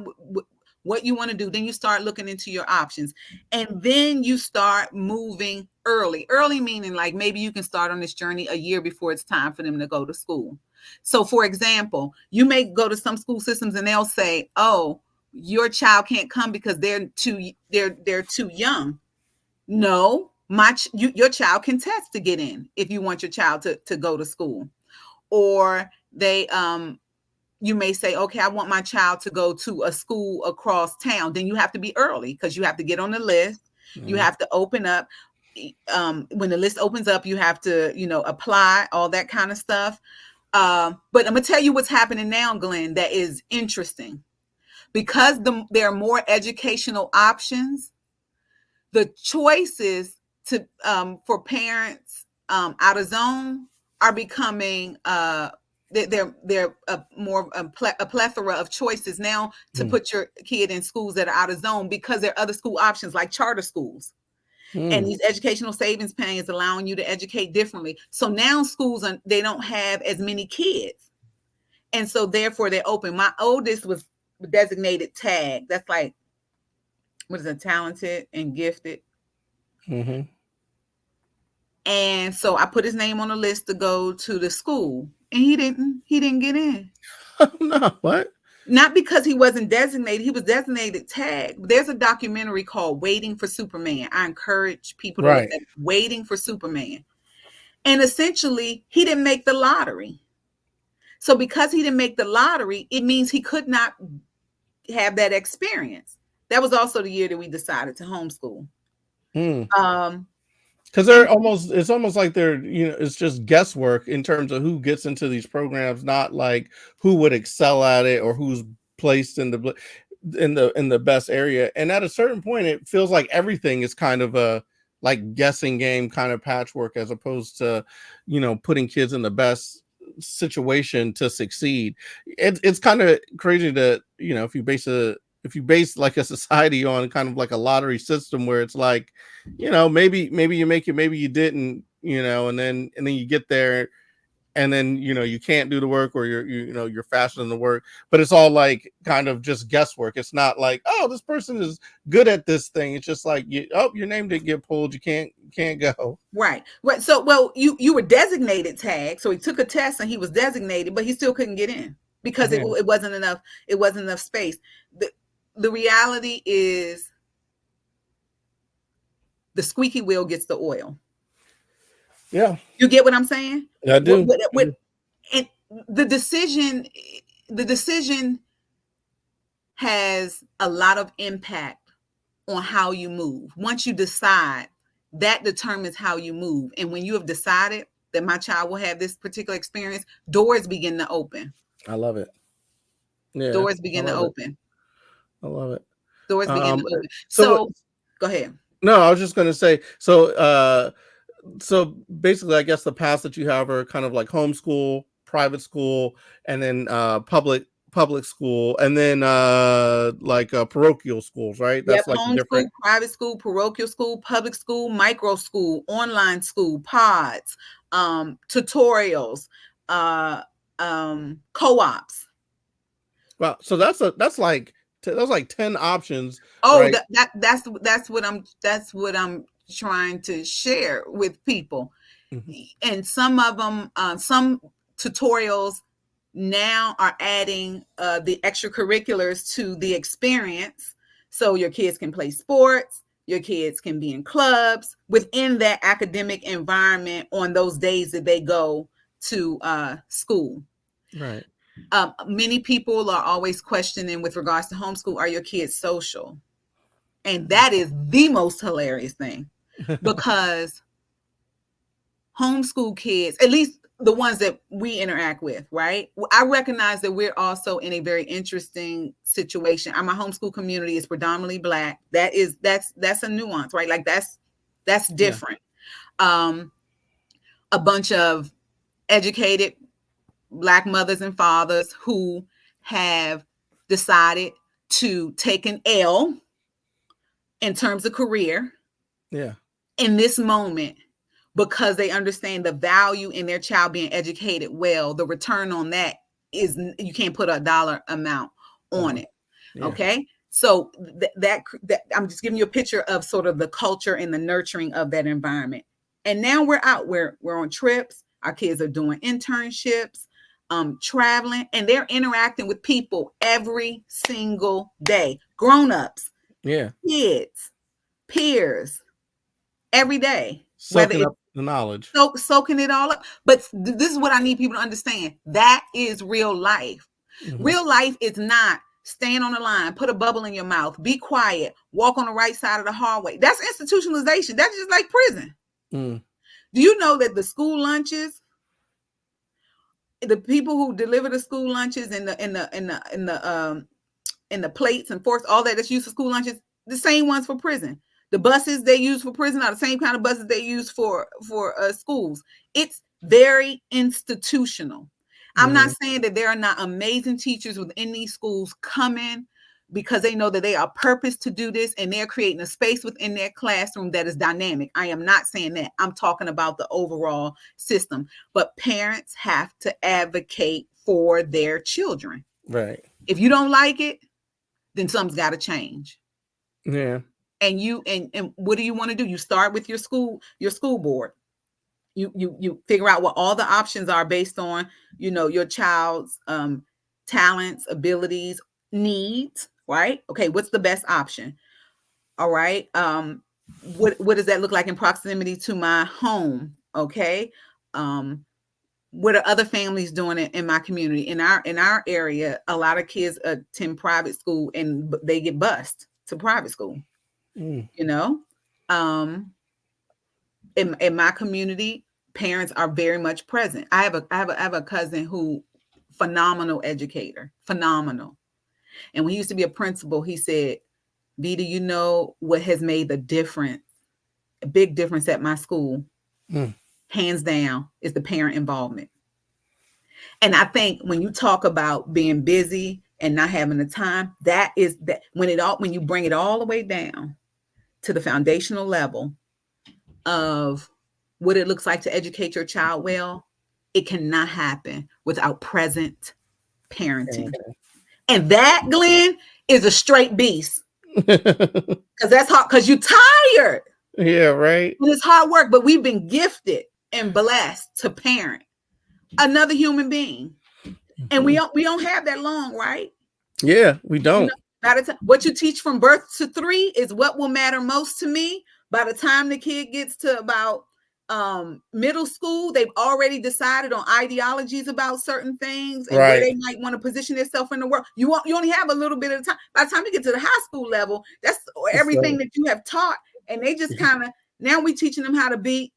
what you want to do. Then you start looking into your options, and then you start moving early. Early meaning like maybe you can start on this journey a year before it's time for them to go to school. So for example, you may go to some school systems and they'll say, oh, your child can't come because they're too young. No, your child can test to get in if you want your child to go to school. Or you may say, okay, I want my child to go to a school across town. Then you have to be early because you have to get on the list. Mm-hmm. You have to open up. When the list opens up, you have to, apply, all that kind of stuff. But I'm going to tell you what's happening now, Glenn, that is interesting. Because there are more educational options, the choices for parents out of zone are becoming they're a plethora of choices now to put your kid in schools that are out of zone, because there are other school options like charter schools. And these educational savings plans allowing you to educate differently. So now schools, they don't have as many kids. And so therefore they're open. My oldest was designated tag. That's like what is it, talented and gifted. Mm-hmm. And so I put his name on the list to go to the school, and he didn't get in. No, what? Not because he wasn't designated, he was designated tag. There's a documentary called Waiting for Superman. I encourage people to look Right. at Waiting for Superman. And essentially, he didn't make the lottery. So because he didn't make the lottery, it means he could not have that experience. That was also the year that we decided to homeschool. Because they're almost, it's almost like they're, it's just guesswork in terms of who gets into these programs, not like who would excel at it or who's placed in the best area. And at a certain point, it feels like everything is kind of a like guessing game kind of patchwork, as opposed to, putting kids in the best situation to succeed. It's kind of crazy that, if you base like a society on kind of like a lottery system where it's like, maybe you make it, maybe you didn't, and then you get there, and then you can't do the work, or you're faster than the work, but it's all like kind of just guesswork. It's not like, oh, this person is good at this thing. It's just like, your name didn't get pulled, you can't go. Right. So, well, you were designated tag, so he took a test and he was designated, but he still couldn't get in because it wasn't enough. It wasn't enough space. The reality is, the squeaky wheel gets the oil. Yeah. You get what I'm saying? I do. And the decision has a lot of impact on how you move. Once you decide, that determines how you move. And when you have decided that my child will have this particular experience, doors begin to open. I love it. Yeah. Doors begin to open. I love it. Doors begin to open. So go ahead. No, I was just going to say, so basically, I guess the paths that you have are kind of like homeschool, private school, and then public school, and then like parochial schools, right? That's like homeschool, different. private school, parochial school, public school, micro school, online school, pods, tutorials, co-ops. Wow, so that's like 10 options. Oh, right? that's what I'm trying to share with people. Mm-hmm. And some of them, some tutorials now are adding the extracurriculars to the experience, so your kids can play sports, your kids can be in clubs within that academic environment on those days that they go to school. Right. Many people are always questioning with regards to homeschool, are your kids social? And that is the most hilarious thing, because homeschool kids, at least the ones that we interact with, right? I recognize that we're also in a very interesting situation. My homeschool community is predominantly Black. That's a nuance, right? Like that's different. Yeah. A bunch of educated Black mothers and fathers who have decided to take an L in terms of career. Yeah. In this moment, because they understand the value in their child being educated well. The return on that is, you can't put a dollar amount on it. Yeah. Okay. So that I'm just giving you a picture of sort of the culture and the nurturing of that environment. And now we're out, we're on trips. Our kids are doing internships, traveling, and they're interacting with people every single day. Grown-ups, kids, peers, every day. Soaking up the knowledge. Soaking it all up. But this is what I need people to understand. That is real life. Mm-hmm. Real life is not stand on the line, put a bubble in your mouth, be quiet, walk on the right side of the hallway. That's institutionalization. That's just like prison. Mm. Do you know that the school lunches, the people who deliver the school lunches and the plates and forks, all that's used for school lunches, the same ones for prison. The buses they use for prison are the same kind of buses they use for schools. It's very institutional. I'm not saying that there are not amazing teachers within these schools coming because they know that they are purposed to do this and they're creating a space within their classroom that is dynamic. I am not saying that. I'm talking about the overall system. But parents have to advocate for their children. Right. If you don't like it, then something's got to change. Yeah. And what do you want to do? You start with your school board. You figure out what all the options are based on, your child's talents, abilities, needs, right? Okay, what's the best option? All right. What does that look like in proximity to my home? Okay. What are other families doing in my community? In our area, a lot of kids attend private school and they get bused to private school. Mm. Um, in my community, parents are very much present. I have a cousin who phenomenal educator, phenomenal. And when he used to be a principal, he said, "Vida, you know what has made the difference, a big difference at my school, hands down, is the parent involvement." And I think when you talk about being busy and not having the time, that is that when you bring it all the way down to the foundational level of what it looks like to educate your child well, it cannot happen without present parenting. And that, Glenn, is a straight beast. Because that's hard, because you're tired. Yeah, right. And it's hard work, but we've been gifted and blessed to parent another human being. And we don't have that long, right? Yeah, we don't. By the time what you teach from birth to 3 is what will matter most to me. By the time the kid gets to about middle school, they've already decided on ideologies about certain things and where they might want to position themselves in the world. You only have a little bit of time. By the time you get to the high school level, that's everything that you have taught, and they just kind of, now we teaching them how to be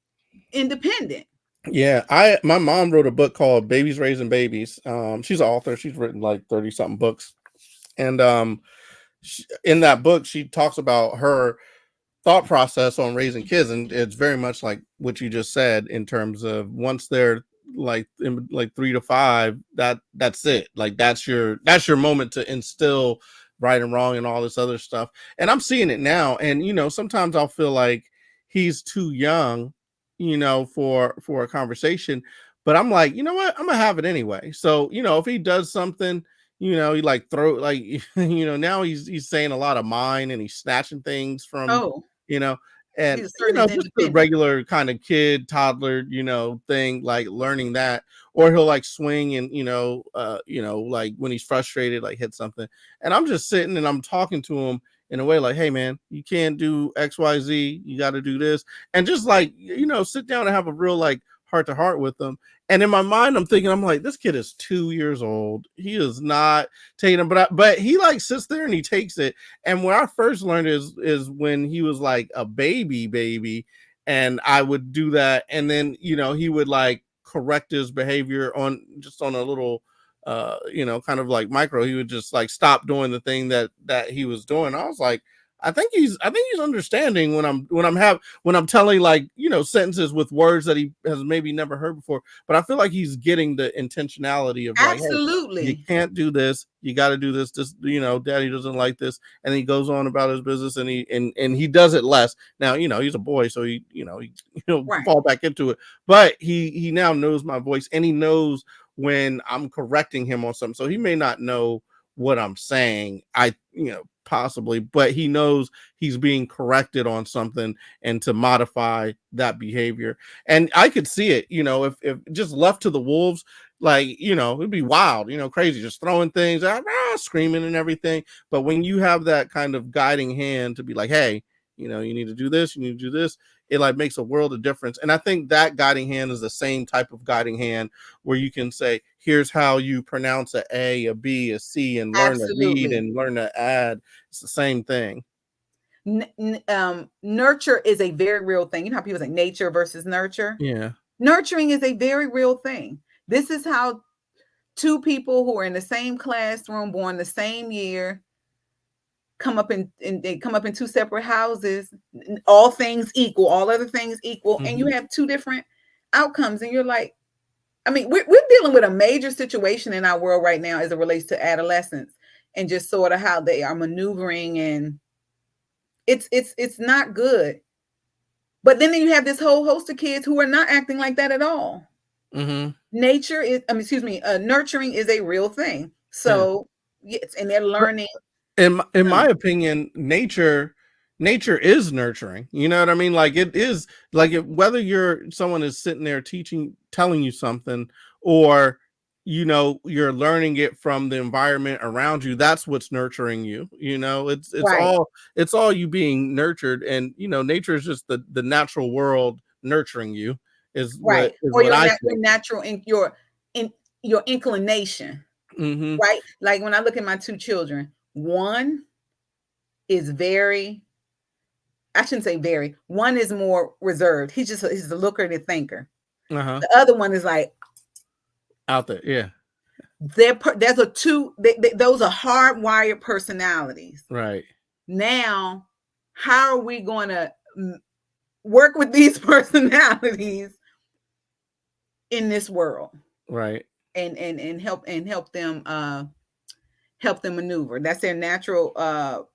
independent. Yeah, my mom wrote a book called Babies Raising Babies. She's an author. She's written like 30 something books, and in that book she talks about her thought process on raising kids, and it's very much like what you just said, in terms of once they're like 3 to 5, that's it. Like that's your moment to instill right and wrong and all this other stuff. And I'm seeing it now, and sometimes I'll feel like he's too young, for a conversation, but I'm like, you know what, I'm gonna have it anyway. So if he does something, he like throw like now he's saying a lot of mine, and he's snatching things from and just the regular kind of kid, toddler, thing, like learning that. Or he'll like swing and like when he's frustrated, like hit something, and I'm just sitting and I'm talking to him in a way like, hey man, you can't do XYZ, you got to do this, and just like sit down and have a real like heart to heart with them. And in my mind, I'm thinking, I'm like, this kid is 2 years old. He is not taking it, but he like sits there and he takes it. And when I first learned is when he was like a baby, and I would do that, and then he would like correct his behavior on a little kind of like micro. He would just like stop doing the thing that he was doing. I was like, I think he's understanding when I'm telling like sentences with words that he has maybe never heard before. But I feel like he's getting the intentionality of like, absolutely, hey, you can't do this, you got to do this. This daddy doesn't like this, and he goes on about his business, and he does it less. Now he's a boy, so he'll fall back into it. But he now knows my voice, and he knows when I'm correcting him on something. So he may not know what I'm saying, possibly, but he knows he's being corrected on something and to modify that behavior. And I could see it, if just left to the wolves, like, it'd be wild, crazy, just throwing things out, screaming and everything. But when you have that kind of guiding hand to be like, hey, you need to do this, you need to do this, it like makes a world of difference. And I think that guiding hand is the same type of guiding hand where you can say, here's how you pronounce a B, a C, and learn to read and learn to add. It's the same thing. Nurture is a very real thing. You know how people say nature versus nurture? Yeah. Nurturing is a very real thing. This is how two people who are in the same classroom, born the same year, come up in two separate houses, all things equal, all other things equal, and you have two different outcomes. And you're like, I mean, we're dealing with a major situation in our world right now as it relates to adolescents and just sort of how they are maneuvering, and it's not good. But then you have this whole host of kids who are not acting like that at all. Nature is, nurturing is a real thing. So yes, and they're learning. In my opinion, nature nature is nurturing. You know what I mean? Like it is like whether someone is sitting there telling you something, or you're learning it from the environment around you. That's what's nurturing you. Right. It's all you being nurtured, and nature is just the natural world nurturing you. Is what Right. is Or what your I your think. natural in your inclination. Mm-hmm. Right. Like when I look at my two children, one is very, I shouldn't say very, one is more reserved. He's a looker and a thinker. Uh-huh. The other one is like Out there, yeah. there's a two, those are hardwired personalities. Right. Now, how are we going to work with these personalities in this world? Right. And help them maneuver. That's their natural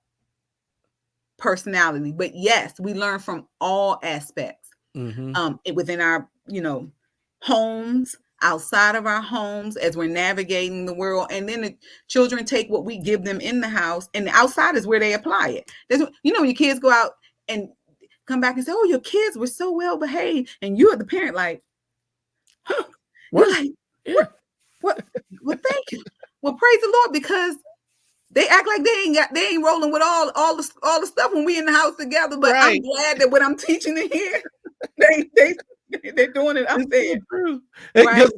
personality. But yes, we learn from all aspects. Mm-hmm. Within our homes, outside of our homes, as we're navigating the world. And then the children take what we give them in the house, and the outside is where they apply it. Your kids go out and come back and say, oh, your kids were so well behaved, and you're the parent like, you're like, yeah. what well, thank you. Well, praise the Lord, because they act like they ain't rolling with all the stuff when we in the house together. But Right. I'm glad that what I'm teaching in here, they're doing it up It's there. so true. Right.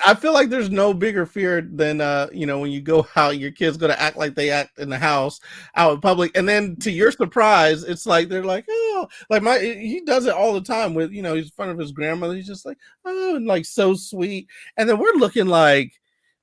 I feel like there's no bigger fear than when you go out, your kid's gonna act like they act in the house out in public, and then to your surprise, it's like they're like, oh, like he does it all the time with he's in front of his grandmother. He's just like, oh, and like so sweet, and then we're looking like,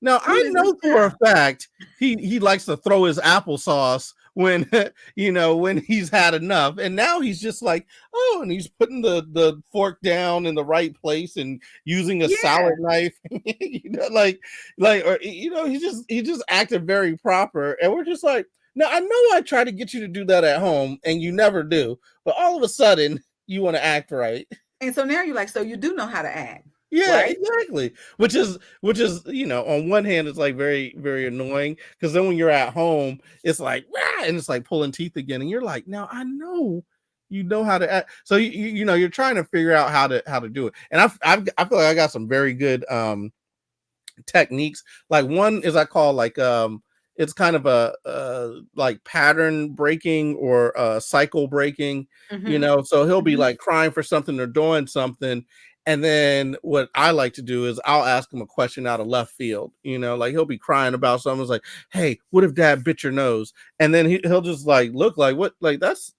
now What I is this know for a child? fact he likes to throw his applesauce when when he's had enough, and now he's just like, oh, and he's putting the fork down in the right place and using a Yeah. salad knife, or he just acted very proper, and we're just like, now I know I try to get you to do that at home, and you never do, but all of a sudden you want to act right. And so now you're like, so you do know how to act, Yeah, right? exactly. Which is on one hand it's like very, very annoying, because then when you're at home, it's like, rah, and it's like pulling teeth again, and you're like, now I know you know how to act. So you're trying to figure out how to do it. And I feel like I got some very good techniques. Like one is I call like it's kind of a like pattern breaking or cycle breaking, so he'll be like crying for something or doing something, and then what I like to do is I'll ask him a question out of left field, like he'll be crying about something. It's like, hey, what if dad bit your nose? And then he'll just like look like, what, like that's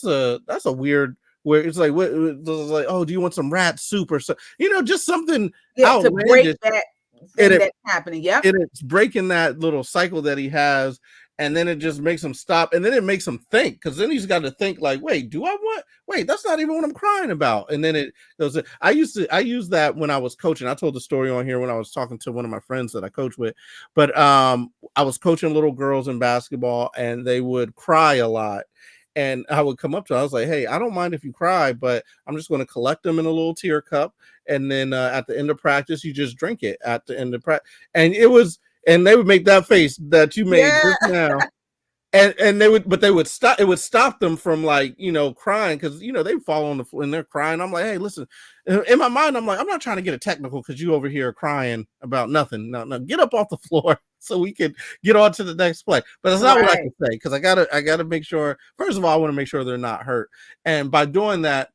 a weird, where it's like, what, it's like, oh, do you want some rat soup or so, just something Yeah, to break outlandish. that And thing that's happening. Yep. it's breaking that little cycle that he has, and then it just makes him stop, and then it makes him think, because then he's got to think like, wait, that's not even what I'm crying about. And then it goes, I use that when I was coaching. I told the story on here when I was talking to one of my friends that I coach with, but I was coaching little girls in basketball, and they would cry a lot. And I would come up to her, I was like, hey, I don't mind if you cry, but I'm just going to collect them in a little tear cup, and then at the end of practice, you just drink it at the end of practice. And they would make that face that you made Yeah. just now, and they would stop. It would stop them from like crying, because they fall on the floor and they're crying. I'm like, hey, listen. In my mind, I'm like, I'm not trying to get a technical because you over here crying about nothing. No, get up off the floor so we can get on to the next play. But that's not what I Right. can say, because I gotta make sure. First of all, I want to make sure they're not hurt, and by doing that,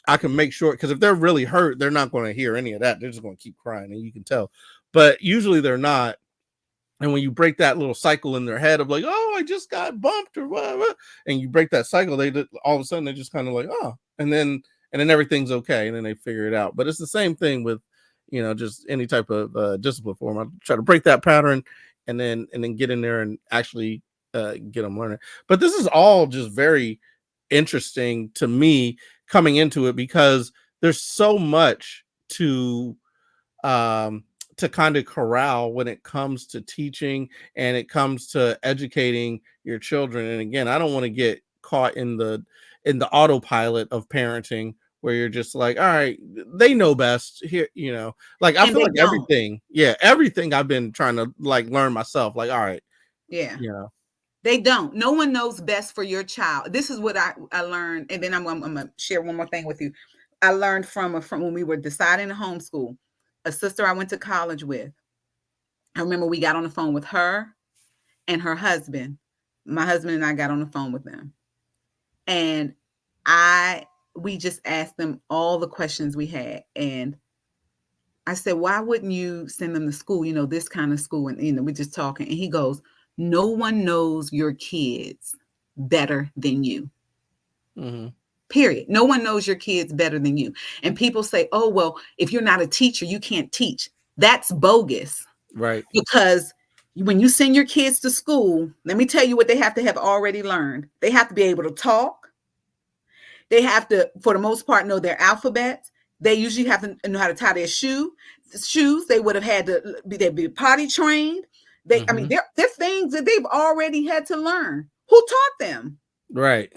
I can make sure, because if they're really hurt, they're not going to hear any of that. They're just going to keep crying, and you can tell. But usually they're not. And when you break that little cycle in their head of like, oh, I just got bumped or whatever, and you break that cycle, all of a sudden they just kind of like, oh, and then everything's okay, and then they figure it out. But it's the same thing with, just any type of discipline form. I try to break that pattern, and then get in there and actually get them learning. But this is all just very interesting to me coming into it, because there's so much um to kind of corral when it comes to teaching and it comes to educating your children. And again, I don't want to get caught in the autopilot of parenting, where you're just like, all right, they know best here, like I And feel they like don't. everything I've been trying to like learn myself, like, all right, Yeah. you know They don't. No one knows best for your child. This is what I learned. And then I'm going to share one more thing with you. I learned from when we were deciding to homeschool, a sister I went to college with. I remember we got on the phone with her and her husband. My husband and I got on the phone with them. And we just asked them all the questions we had. And I said, why wouldn't you send them to school, this kind of school? And, we're just talking. And he goes, no one knows your kids better than you. Mm-hmm. Period. No one knows your kids better than you. And people say, oh, well, if you're not a teacher, you can't teach. That's bogus. Right. Because when you send your kids to school, let me tell you what they have to have already learned. They have to be able to talk. They have to, for the most part, know their alphabets. They usually have to know how to tie their shoes. They would have had to be potty trained. I mean, they're things that they've already had to learn. Who taught them? Right.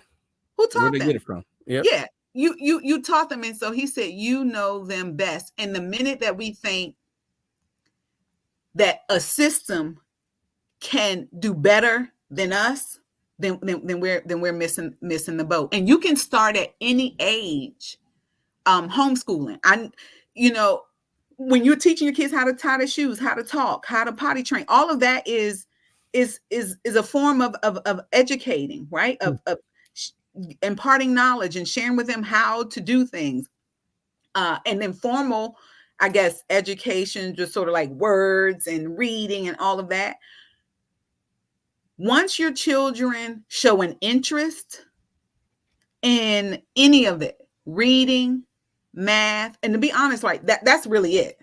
Who taught Where'd they them? get it from? Yep. Yeah. You taught them. And so he said, you know them best. And the minute that we think that a system can do better than us, then we're missing the boat. And you can start at any age, homeschooling. When you're teaching your kids how to tie their shoes, how to talk, how to potty train, all of that is a form of educating, right? Of imparting knowledge and sharing with them how to do things. And then formal, I guess, education, just sort of like words and reading and all of that. Once your children show an interest in any of it, reading, math, and to be honest, like that's really it.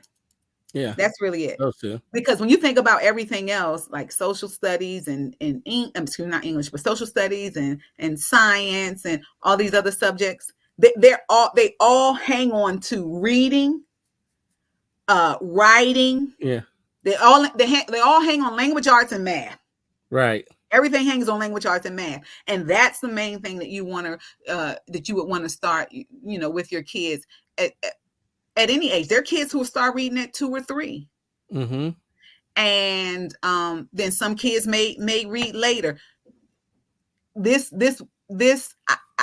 Yeah. That's really it. Those two. Because when you think about everything else, like social studies and not English, but social studies and science and all these other subjects, they all hang on to reading, writing. Yeah. They all hang on language arts and math. Right. Everything hangs on language arts and math, and that's the main thing that you want to that you would want to start, with your kids at any age. There are kids who will start reading at 2 or 3, and then some kids may read later. This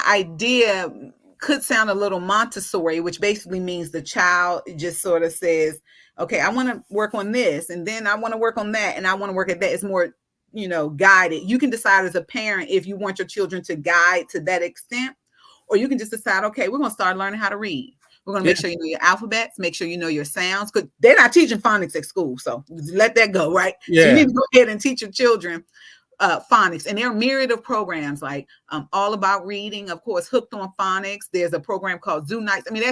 idea could sound a little Montessori, which basically means the child just sort of says, "Okay, I want to work on this, and then I want to work on that, and I want to work at that." It's more guided. You can decide as a parent if you want your children to guide to that extent, or you can just decide, okay, we're going to start learning how to read. We're going to make sure you know your alphabets, make sure you know your sounds, because they're not teaching phonics at school. So let that go, right? Yeah. So you need to go ahead and teach your children phonics. And there are myriad of programs like All About Reading, of course, Hooked on Phonics. There's a program called Zoo Nights. I mean,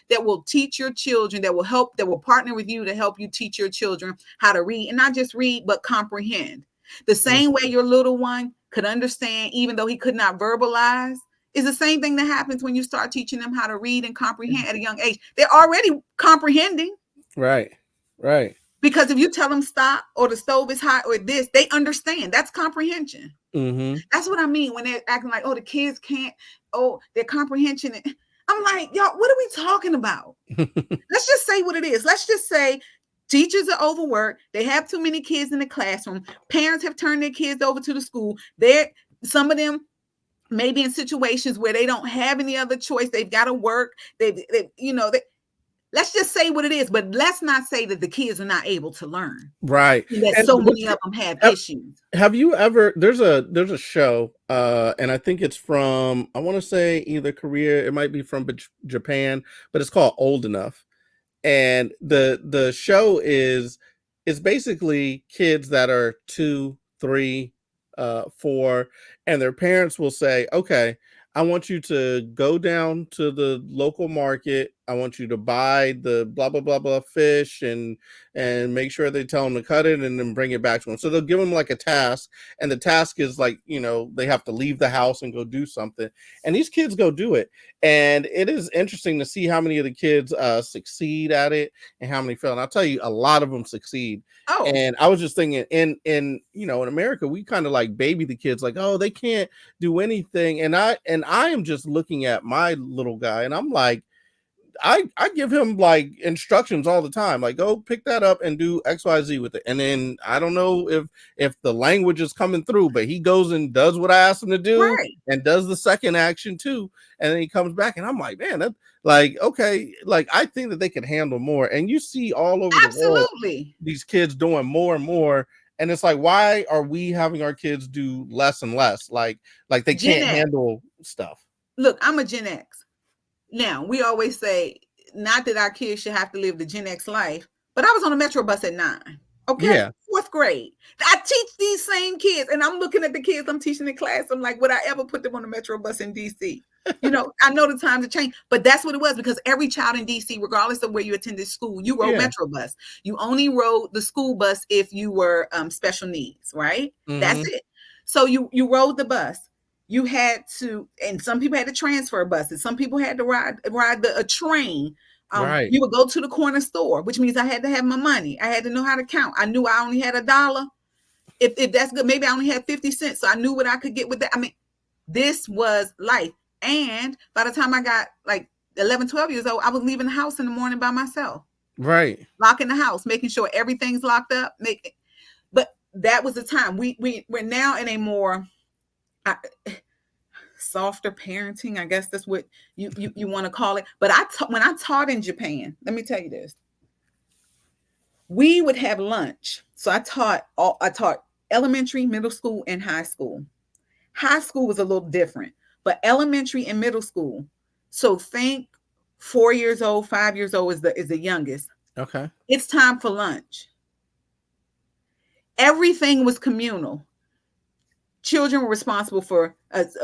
that will teach your children, that will partner with you to help you teach your children how to read, and not just read, but comprehend. The same way your little one could understand, even though he could not verbalize, is the same thing that happens when you start teaching them how to read and comprehend at a young age. They're already comprehending. Right. Because if you tell them stop, or the stove is hot, or this, they understand. That's comprehension. That's what I mean when they're acting like, oh, the kids can't, their comprehension. I'm like, y'all, what are we talking about? Let's just say what it is. Let's just say teachers are overworked. They have too many kids in the classroom. Parents have turned their kids over to the school. Some of them may be in situations where they don't have any other choice. They've got to work. Let's just say what it is, but let's not say that the kids are not able to learn. Right. That so many of them have issues. Have you ever? There's a show, and I think it's from, I want to say either Korea, it might be from Japan, but it's called Old Enough. And the show is basically kids that are 2, 3, 4, and their parents will say, okay, I want you to go down to the local market. I want you to buy the blah, blah, blah, blah fish and make sure they tell them to cut it and then bring it back to them. So they'll give them like a task, and the task is like, they have to leave the house and go do something. And these kids go do it. And it is interesting to see how many of the kids succeed at it and how many fail. And I'll tell you, a lot of them succeed. Oh. And I was just thinking in America, we kind of like baby the kids like, oh, they can't do anything. And I am just looking at my little guy, and I'm like, I give him like instructions all the time, like go pick that up and do XYZ with it. And then I don't know if the language is coming through, but he goes and does what I asked him to do Right. and does the second action too. And then he comes back and I'm like, man, that like, okay, like I think that they can handle more. And you see all over the world Absolutely. these kids doing more and more. And it's like, why are we having our kids do less and less? Like they Gen can't X. handle stuff. Look, I'm a Gen X. Now, we always say, not that our kids should have to live the Gen X life, but I was on a Metro bus at 9. Okay. Yeah. 4th grade. I teach these same kids, and I'm looking at the kids I'm teaching in class. I'm like, would I ever put them on a Metro bus in DC? You know, I know the times have changed, but that's what it was, because every child in DC, regardless of where you attended school, you rode Metro bus. You only rode the school bus if you were special needs, right? Mm-hmm. That's it. So you rode the bus. You had to, and some people had to transfer buses. Some people had to ride a train. Right. You would go to the corner store, which means I had to have my money. I had to know how to count. I knew I only had $1. If that's good, maybe I only had 50 cents. So I knew what I could get with that. I mean, this was life. And by the time I got like 11, 12 years old, I was leaving the house in the morning by myself. Right. Locking the house, making sure everything's locked up. But that was the time. We're now in a more softer parenting, I guess that's what you want to call it. But when I taught in Japan, let me tell you this. We would have lunch. So I taught elementary, middle school, and high school. High school was a little different, but elementary and middle school. So think 4 years old, 5 years old is the youngest. Okay. It's time for lunch. Everything was communal. Children were responsible for,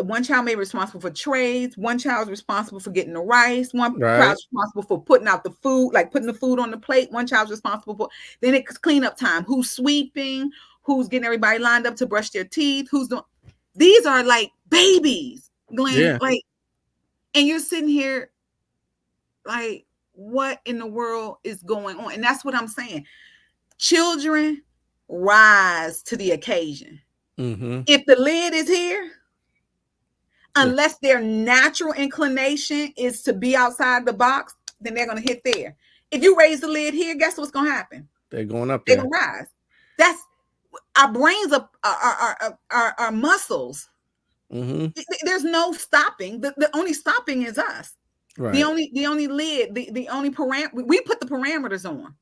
one child may be responsible for trays. One child was responsible for getting the rice. One child was responsible for putting out the food, like putting the food on the plate. One child was responsible for, then it's cleanup time. Who's sweeping? Who's getting everybody lined up to brush their teeth? Who's doing? These are like babies, Glenn. Yeah. Like, and you're sitting here like, what in the world is going on? And that's what I'm saying. Children rise to the occasion. Mm-hmm. If the lid is here, unless their natural inclination is to be outside the box, then they're going to hit there. If you raise the lid here, guess what's going to happen? They're going up there. They're going to rise. That's, our brains are muscles. Mm-hmm. There's no stopping. The only stopping is us. Right. The only lid, the only parameter, we put the parameters on.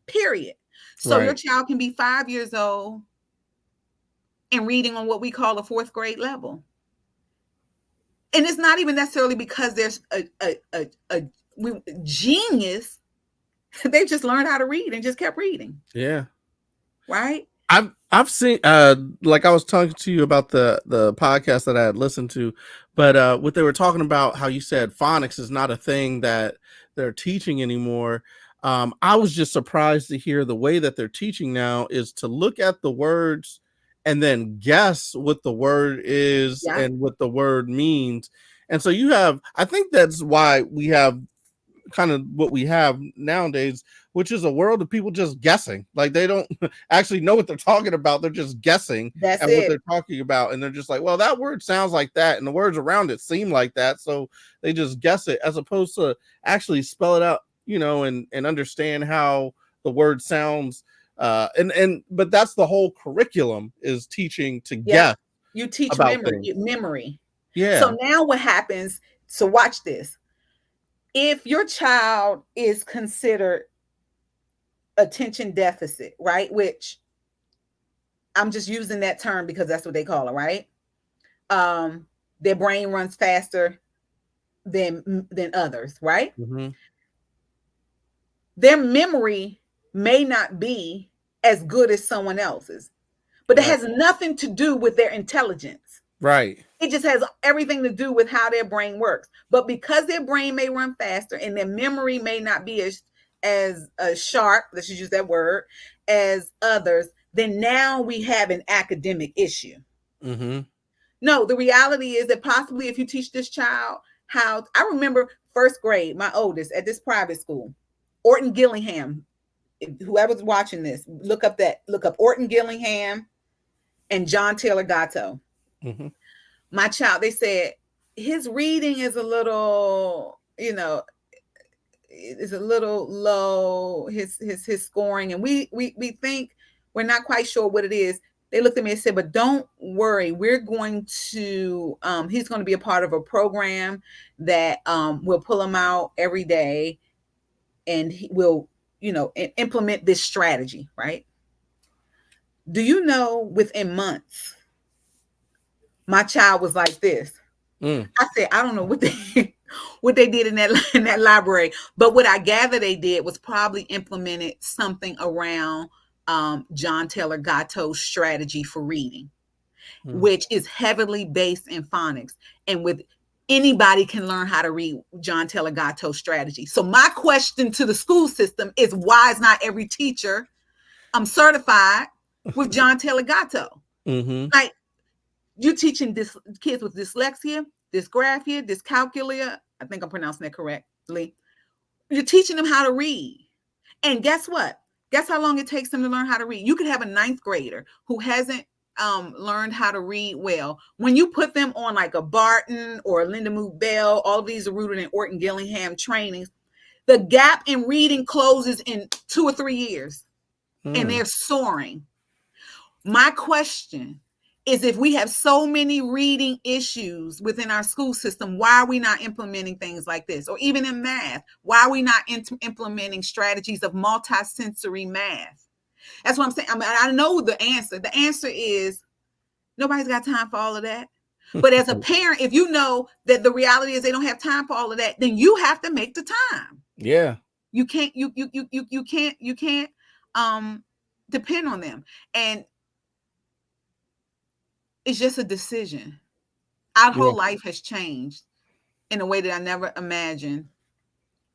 Period. So your child can be 5 years old and reading on what we call a 4th grade level. And it's not even necessarily because there's a genius. They've just learned how to read and just kept reading. Yeah. Right? I've seen, like I was talking to you about the podcast that I had listened to, but what they were talking about, how you said phonics is not a thing that they're teaching anymore. I was just surprised to hear the way that they're teaching now is to look at the words and then guess what the word is and what the word means. And so you have, I think that's why we have kind of what we have nowadays, which is a world of people just guessing. Like they don't actually know what they're talking about. They're just guessing at what they're talking about. And they're just like, well, that word sounds like that. And the words around it seem like that. So they just guess it as opposed to actually spell it out, you know, and understand how the word sounds. But that's the whole curriculum is teaching to guess. You teach memory. Yeah. So now what happens? So watch this. If your child is considered attention deficit, right? Which I'm just using that term because that's what they call it, right? Their brain runs faster than others, right? Mm-hmm. Their memory may not be as good as someone else's, but it has nothing to do with their intelligence. Right. It just has everything to do with how their brain works. But because their brain may run faster and their memory may not be as sharp, let's just use that word, as others, then now we have an academic issue. Mm-hmm. No, the reality is that possibly if you teach this child how, I remember 1st grade, my oldest at this private school, Orton Gillingham. Whoever's watching this, look up Orton Gillingham and John Taylor Gatto. Mm-hmm. My child, they said his reading is a little, is a little low, his scoring, and we think we're not quite sure what it is. They looked at me and said, but don't worry, we're going to he's going to be a part of a program that will pull him out every day, and he will, implement this strategy, right? Do you know, within months, my child was like this. I said, I don't know what they did in that library, but what I gather they did was probably implemented something around John Taylor Gatto's strategy for reading, which is heavily based in phonics, and with anybody can learn how to read John Taylor Gatto's strategy. So my question to the school system is, why is not every teacher certified with John Taylor Gatto? Like, you're teaching kids with dyslexia, dysgraphia, dyscalculia. I think I'm pronouncing that correctly. You're teaching them how to read. And guess what? Guess how long it takes them to learn how to read? You could have a 9th grader who hasn't learned how to read well. When you put them on like a Barton or a Linda Moot Bell, all of these are rooted in Orton Gillingham trainings, the gap in reading closes in 2 or 3 years, and they're soaring. My question is, if we have so many reading issues within our school system, why are we not implementing things like this? Or even in math, why are we not implementing strategies of multisensory math? That's what I'm saying. I mean, I know the answer. The answer is nobody's got time for all of that. But as a parent, if you know that the reality is they don't have time for all of that, then you have to make the time. Yeah. You can't depend on them. And it's just a decision. Our whole life has changed in a way that I never imagined.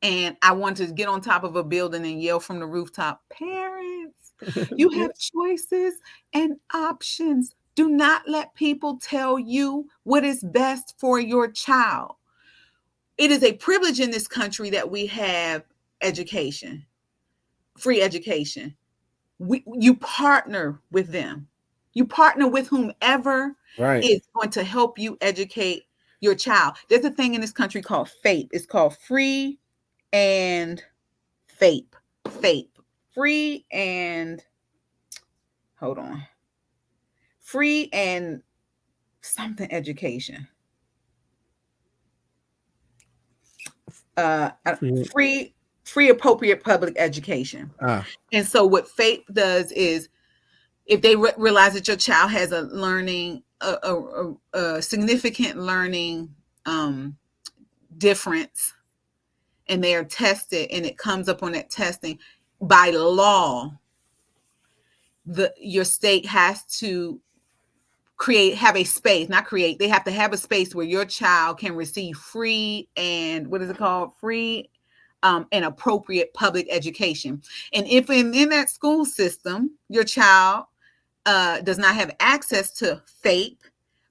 And I want to get on top of a building and yell from the rooftop, parents, you have choices and options. Do not let people tell you what is best for your child. It is a privilege in this country that we have education, free education. You partner with them. You partner with whomever is going to help you educate your child. There's a thing in this country called FAPE. It's called free and FAPE. FAPE. Free and, hold on. Free and something education. Free appropriate public education. And so what FAPE does is, if they realize that your child has a learning, a significant learning difference, and they are tested, and it comes up on that testing, by law, your state has to they have to have a space where your child can receive free and, what is it called? Free and appropriate public education. And if in that school system, your child does not have access to FAPE,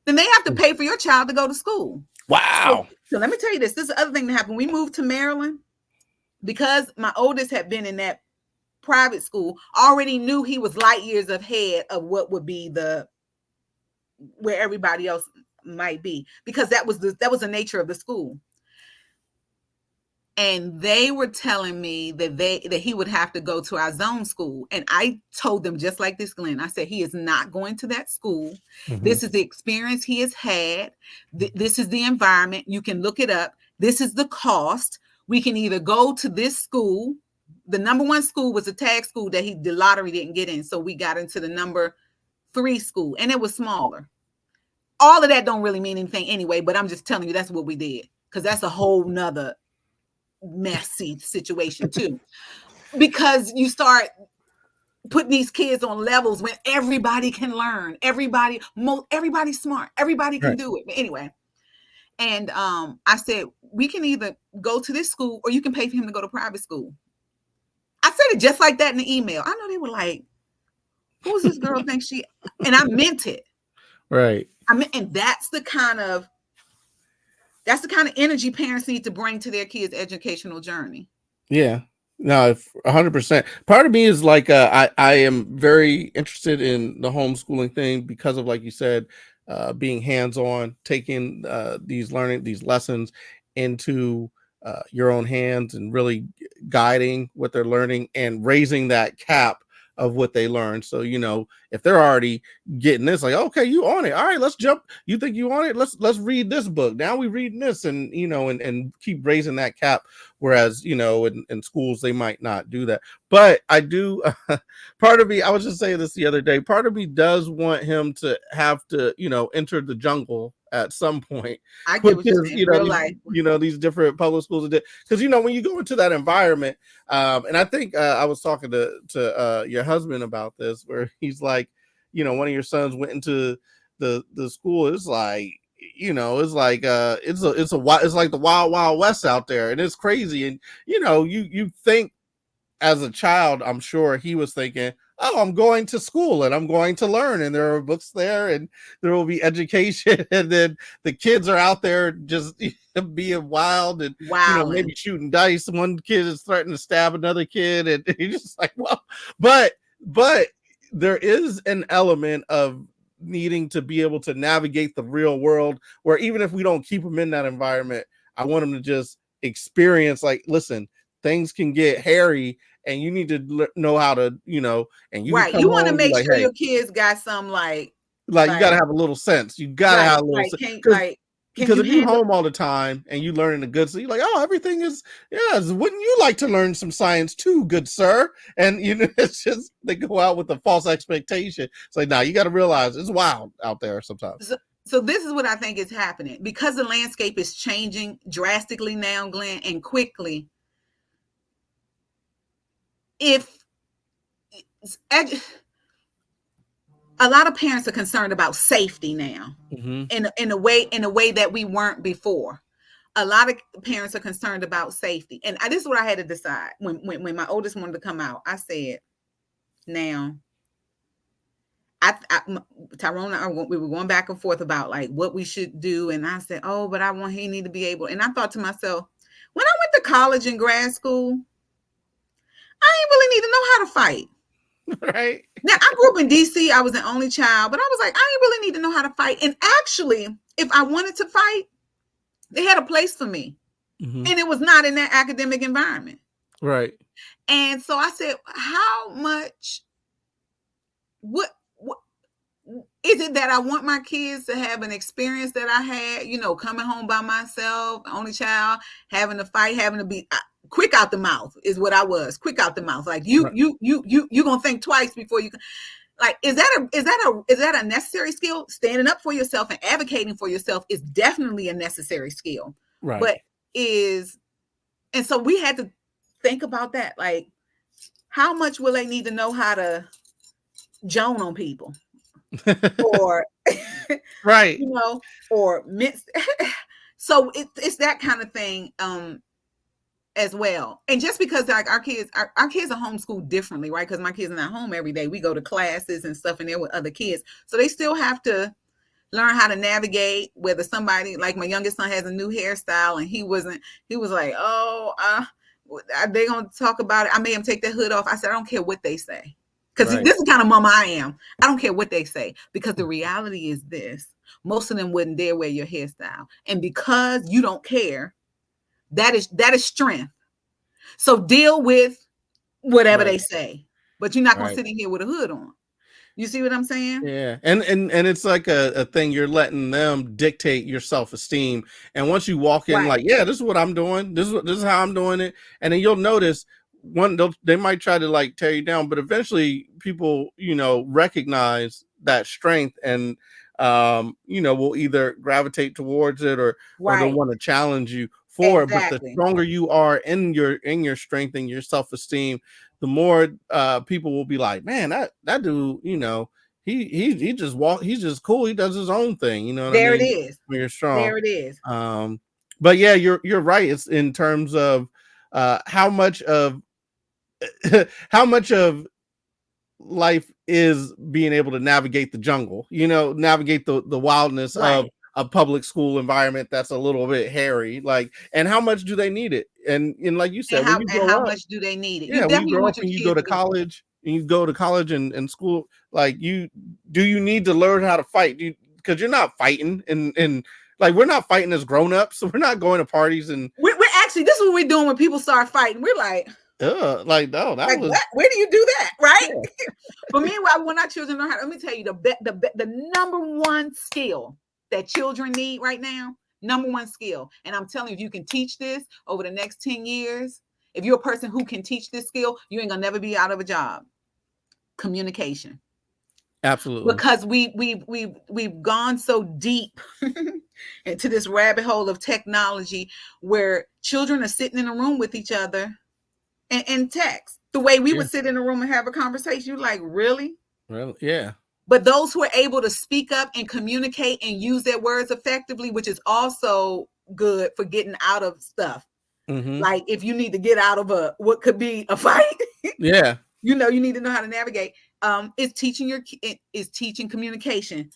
then they have to pay for your child to go to school. Wow. So let me tell you this. This is the other thing that happened. We moved to Maryland, because my oldest had been in that private school, already knew he was light years ahead of what would be where everybody else might be, because that was the nature of the school. And they were telling me that he would have to go to our zone school. And I told them, just like this, Glenn, I said, he is not going to that school. This is the experience he has had. This is the environment. You can look it up. This is the cost. We can either go to this school. The number 1 school was a tag school that the lottery didn't get in. So we got into the number 3 school, and it was smaller. All of that don't really mean anything anyway, but I'm just telling you, that's what we did, because that's a whole nother messy situation too. Because you start putting these kids on levels when everybody can learn, everybody's smart, everybody can do it. But anyway, and I said, we can either go to this school, or you can pay for him to go to private school. I said it just like that in the email. I know they were like, who's this girl think she, and I meant it. Right. And that's the kind of energy parents need to bring to their kids' educational journey. Yeah, no, 100%. Part of me is like, I am very interested in the homeschooling thing because of, like you said, being hands-on, taking these lessons into your own hands and really guiding what they're learning and raising that cap of what they learn. So, if they're already getting this, like, okay, you on it. All right, let's jump. You think you on it? Let's read this book. Now we reading this, and and keep raising that cap. Whereas, in schools, they might not do that. But I do, part of me, I was just saying this the other day, part of me does want him to have to, enter the jungle at some point. I get Which what you're is, saying. Real life. these different public schools. Because, when you go into that environment, and I think I was talking to your husband about this, where he's like, one of your sons went into the school. It's like, it's like it's like the wild west out there, and it's crazy. And you think as a child, I'm sure he was thinking, oh, I'm going to school and I'm going to learn, and there are books there and there will be education, and then the kids are out there just being wild and maybe shooting dice. One kid is threatening to stab another kid, and you're just like, well, but there is an element of needing to be able to navigate the real world, where even if we don't keep them in that environment, I want them to just experience, like, listen, things can get hairy, and you need to know how to, and you right. You want to make sure your kids got some like you got to have a little sense. You got to have a little sense. Because if you're home all the time and you learning the good, so you're like, oh, everything is, yes. Wouldn't you like to learn some science too, good sir? And it's just, they go out with a false expectation. It's like, now you got to realize it's wild out there sometimes. So this is what I think is happening, because the landscape is changing drastically now, Glenn, and quickly. A lot of parents are concerned about safety now, in a way that we weren't before. A lot of parents are concerned about safety, and this is what I had to decide when my oldest wanted to come out. I said, now, Tyrone and I, we were going back and forth about like what we should do, and I said, oh, but he need to be able. And I thought to myself, when I went to college and grad school, I ain't really need to know how to fight. Right. Now, I grew up in DC. I was an only child, but I was like, I ain't really need to know how to fight. And actually, if I wanted to fight, they had a place for me. And it was not in that academic environment. Right. And so I said, how much, what is it that I want my kids to have an experience that I had, coming home by myself, only child, having to fight, having to be quick out the mouth is what I was. Quick out the mouth. Like you gonna think twice before you. Like, is that a necessary skill? Standing up for yourself and advocating for yourself is definitely a necessary skill. Right. But and so we had to think about that. Like, how much will they need to know how to Joan on people, or right, or so it's that kind of thing. As well. And just because like our kids are homeschooled differently, right? Because my kids are not home every day. We go to classes and stuff, and they're with other kids. So they still have to learn how to navigate, whether somebody, like my youngest son has a new hairstyle, and he was like, oh, they gonna talk about it. I made him take their hood off. I said, I don't care what they say. Because this is the kind of mama I am. I don't care what they say. Because the reality is this. Most of them wouldn't dare wear your hairstyle. And because you don't care, that is strength. So deal with whatever they say, but you're not going to sit in here with a hood on. You see what I'm saying? Yeah. And it's like a thing, you're letting them dictate your self-esteem. And once you walk in like, yeah, this is what I'm doing. This is how I'm doing it. And then you'll notice they might try to like tear you down, but eventually people, recognize that strength and, will either gravitate towards it or they'll want to challenge you for it. But the stronger you are in your strength and your self-esteem, the more people will be like, man, that dude, he just he's just cool. He does his own thing. You know what I mean? It is. When you're strong. There it is. But yeah, you're right. It's in terms of how much of life is being able to navigate the jungle, navigate the wildness of a public school environment that's a little bit hairy, like, and how much do they need it? And like you said, how much do they need it? Yeah, when you grow up and you go to college and school, like you need to learn how to fight, because you're not fighting and like we're not fighting as grown-ups, so we're not going to parties and we're Actually, this is what we're doing when people start fighting. We're like like, no, that was what? Where do you do that? Right? yeah. But meanwhile, when our children learn how, let me tell you, the number one skill that children need right now, number one skill. And I'm telling you, if you can teach this over the next 10 years, if you're a person who can teach this skill, you ain't gonna never be out of a job. Communication. Absolutely. Because we've gone so deep into this rabbit hole of technology where children are sitting in a room with each other and text the way we would sit in a room and have a conversation. You're like, really? Really? Yeah. But those who are able to speak up and communicate and use their words effectively, which is also good for getting out of stuff. Mm-hmm. Like if you need to get out of what could be a fight, yeah, you need to know how to navigate. Is teaching communication,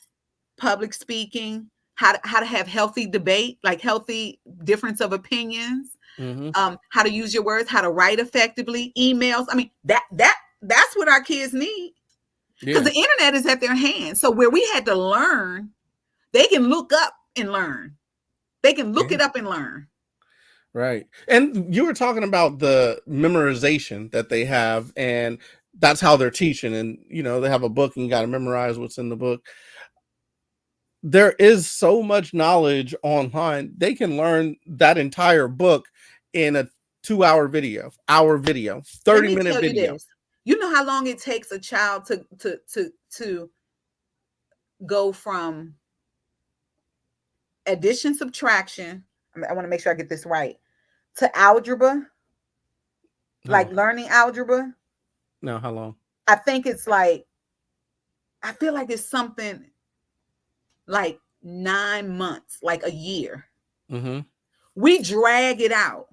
public speaking, how to have healthy debate, like healthy difference of opinions, how to use your words, how to write effectively, emails. I mean, that's what our kids need. Because the internet is at their hands. So where we had to learn, they can look up and learn. They can look it up and learn. Right. And you were talking about the memorization that they have, and that's how they're teaching. And, they have a book and you got to memorize what's in the book. There is so much knowledge online. They can learn that entire book in a 2-hour video, 30-minute video. You know how long it takes a child to go from addition, subtraction. I want to make sure I get this right. To algebra, like learning algebra. No, how long? I think it's like, I feel like it's something like 9 months, like a year. Mm-hmm. We drag it out.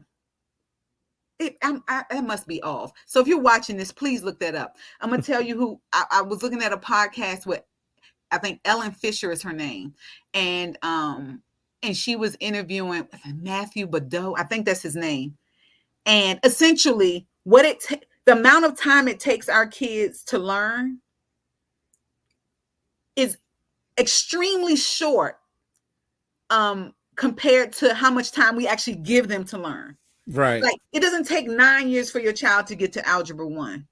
It must be off. So if you're watching this, please look that up. I'm going to tell you who, I was looking at a podcast with, I think Ellen Fisher is her name. And she was interviewing Matthew Badeau. I think that's his name. And essentially the amount of time it takes our kids to learn is extremely short compared to how much time we actually give them to learn. Right. Like it doesn't take 9 years for your child to get to algebra 1.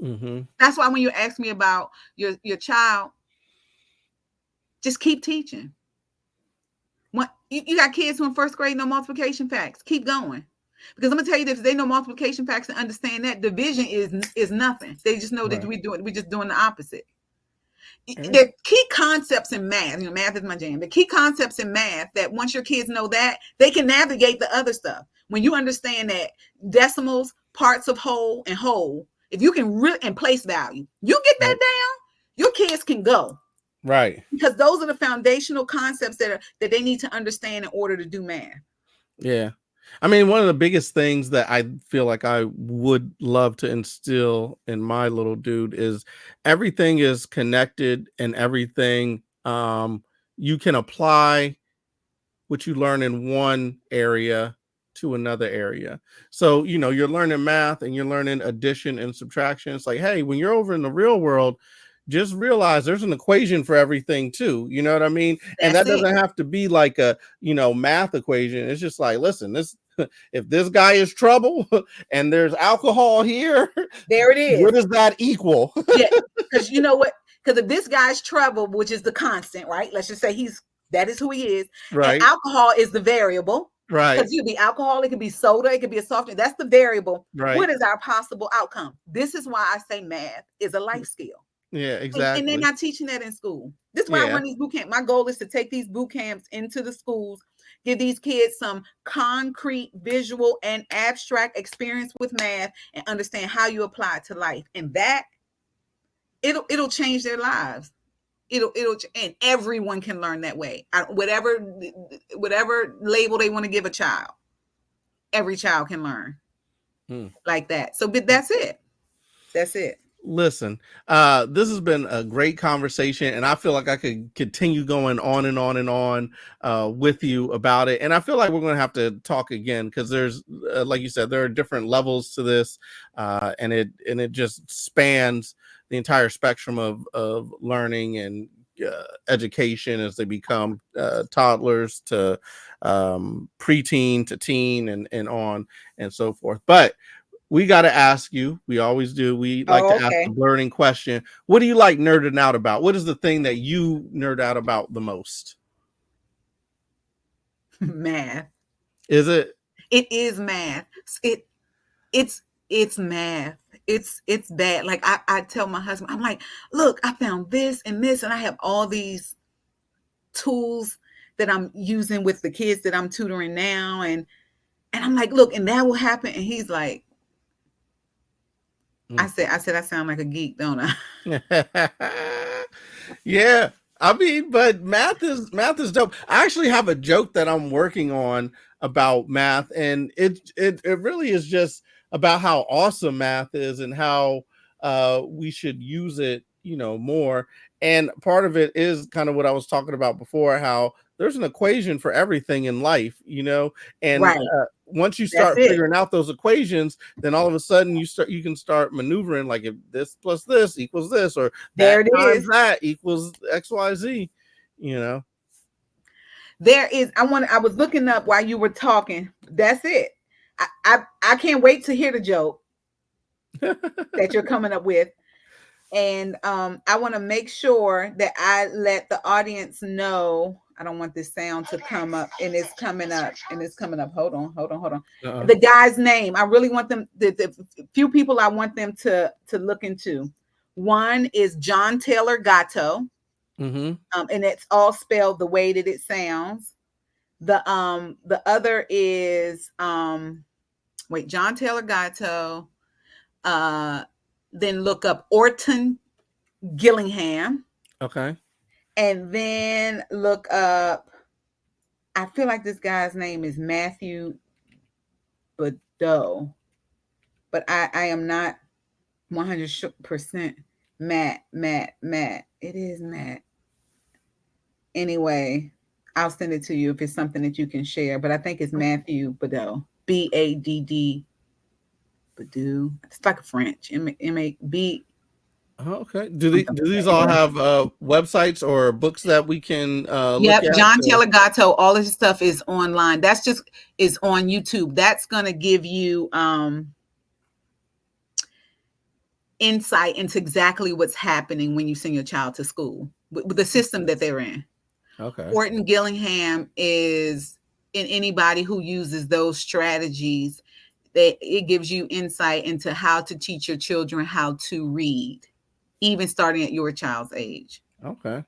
Mm-hmm. That's why when you ask me about your child, just keep teaching. You got kids who in first grade know multiplication facts. Keep going. Because I'm gonna tell you this, if they know multiplication facts and understand that, division is nothing. They just know that we're just doing the opposite. The key concepts in math, math is my jam. The key concepts in math that once your kids know that, they can navigate the other stuff. When you understand that decimals, parts of whole, and whole, if you can and place value, you get that down, your kids can go. Right. Because those are the foundational concepts that they need to understand in order to do math. Yeah. I mean, one of the biggest things that I feel like I would love to instill in my little dude is everything is connected, and everything you can apply what you learn in one area to another area. So, you're learning math and you're learning addition and subtraction. It's like, hey, when you're over in the real world, just realize there's an equation for everything too. You know what I mean? And that doesn't have to be like a, math equation. It's just like, listen, if this guy is trouble and there's alcohol here, there it is. What does that equal? Yeah, because you know what? Because if this guy's trouble, which is the constant, right? Let's just say that is who he is. Right. And alcohol is the variable. Right. Because you could be alcohol, it could be soda, it could be a soft drink. That's the variable. Right. What is our possible outcome? This is why I say math is a life skill. Yeah, exactly. And they're not teaching that in school. This is why I run these boot camps. My goal is to take these boot camps into the schools, give these kids some concrete, visual, and abstract experience with math, and understand how you apply it to life. And that it'll change their lives. And everyone can learn that way. Whatever label they want to give a child, every child can learn like that. So, but that's it. That's it. Listen, this has been a great conversation, and I feel like I could continue going on and on and on with you about it. And I feel like we're going to have to talk again, because there's, like you said, there are different levels to this, and it just spans the entire spectrum of learning and education as they become toddlers to preteen to teen and on and so forth. But we got to ask you, we always do, we like Oh, to ask the okay. burning question. What do you like nerding out about? What is the thing that you nerd out about the most? Math. Is it? It is math. It's math. It's bad. Like I tell my husband, I'm like, look, I found this and this, and I have all these tools that I'm using with the kids that I'm tutoring now, and I'm like, look, and that will happen. And he's like, I said, I sound like a geek, don't I? Yeah. I mean, but math is dope. I actually have a joke that I'm working on about math, and it really is just about how awesome math is and how we should use it, more. And part of it is kind of what I was talking about before, how there's an equation for everything in life, and Right. once you That's start it. figuring out those equations, then all of a sudden you can start maneuvering, like if this plus this equals this, or There that it times is. that equals XYZ, There is. I was looking up while you were talking. That's it. I can't wait to hear the joke that you're coming up with. And I want to make sure that I let the audience know. I don't want this sound to come up, and it's coming up, and it's coming up. Hold on. The guy's name. I really want them. The few people I want them to look into. One is John Taylor Gatto, and it's all spelled the way that it sounds. The other is John Taylor Gatto. Then look up Orton Gillingham. Okay. And then look up, I feel like this guy's name is Matthew Badeau, but I am not 100% Matt. It is Matt. Anyway, I'll send it to you if it's something that you can share, but I think it's Matthew Badeau. Badd. Badeau. It's like a French. M-A-B. Okay. Do these all have websites or books that we can look at? John Taylor Gatto, all of his stuff is online. That's just is on YouTube. That's gonna give you insight into exactly what's happening when you send your child to school with the system that they're in. Okay. Orton Gillingham is in anybody who uses those strategies, that it gives you insight into how to teach your children how to read, even starting at your child's age. Okay.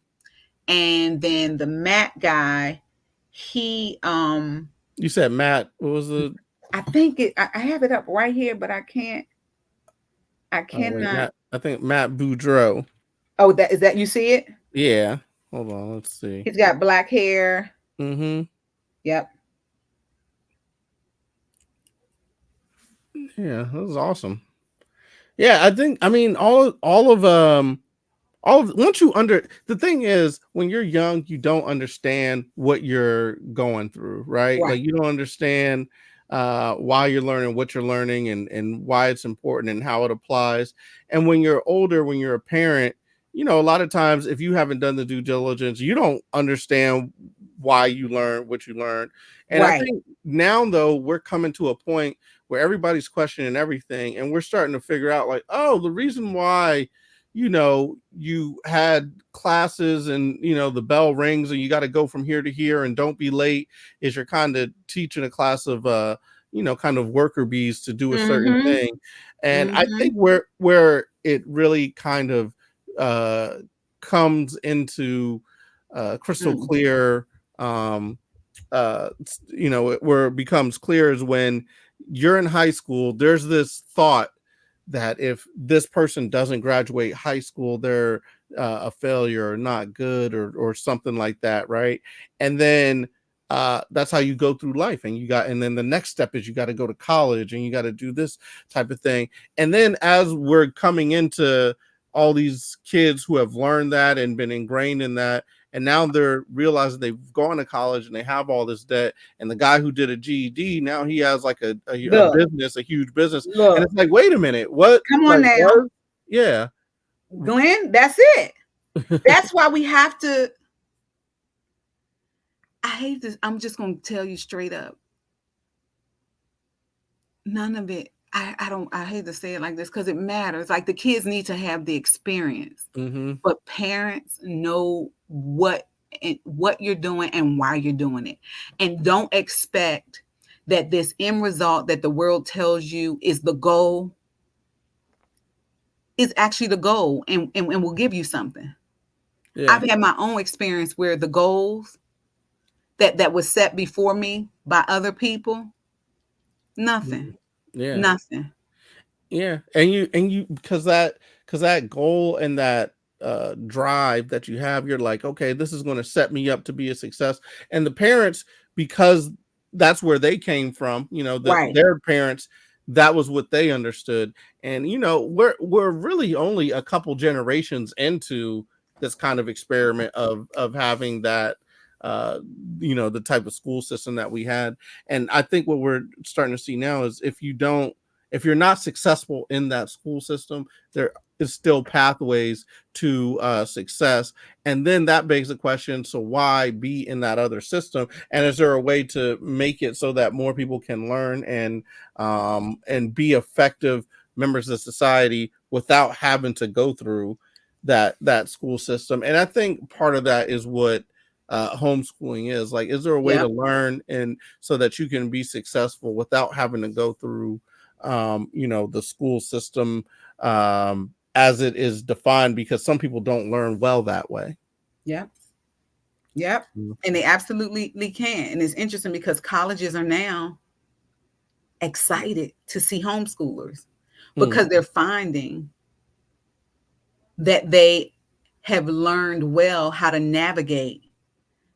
And then the Matt guy, he you said Matt, what was the I think I have it up right here, but I cannot. I think Matt Boudreau. Oh, that is that, you see it? Yeah. Hold on, let's see. He's got black hair. Mm-hmm. Yep. Yeah, that was awesome. Yeah, I mean all of once you the thing is, when you're young, you don't understand what you're going through, right? Like you don't understand why you're learning what you're learning and why it's important and how it applies. And when you're older, when you're a parent, a lot of times if you haven't done the due diligence, you don't understand why you learn what you learned. And I think now, though, we're coming to a point where everybody's questioning everything, and we're starting to figure out, like, oh, the reason why you had classes and the bell rings and you got to go from here to here and don't be late is you're kind of teaching a class of kind of worker bees to do a certain thing. And I think where it really kind of comes into crystal clear, where it becomes clear is when you're in high school. There's this thought that if this person doesn't graduate high school, they're a failure or not good or something like that, right? And then that's how you go through life, and then the next step is you got to go to college and you got to do this type of thing. And then as we're coming into all these kids who have learned that and been ingrained in that, and now they're realizing they've gone to college and they have all this debt. And the guy who did a GED, now he has like a business, a huge business. And it's like, wait a minute, what? Come on now. Yeah. Glenn, that's it. That's why we have to. I hate this. I'm just going to tell you straight up. None of it. I don't. I hate to say it like this because it matters. Like the kids need to have the experience, but parents know what you're doing and why you're doing it, and don't expect that this end result that the world tells you is the goal is actually the goal, and will give you something. Yeah. I've had my own experience where the goals that was set before me by other people, nothing, Yeah. nothing. Yeah. And you because that goal and that drive that you have, you're like, okay, this is going to set me up to be a success. And the parents, because that's where they came from, Right. their parents, that was what they understood. And we're really only a couple generations into this kind of experiment of having that the type of school system that we had. And I think what we're starting to see now is if you're not successful in that school system, there is still pathways to success. And then that begs the question, so why be in that other system? And is there a way to make it so that more people can learn and be effective members of society without having to go through that school system? And I think part of that is what homeschooling is. Like, is there a way to Yep. learn and so that you can be successful without having to go through the school system as it is defined, because some people don't learn well that way. Yep. Yep. And they absolutely can. And it's interesting because colleges are now excited to see homeschoolers because they're finding that they have learned well how to navigate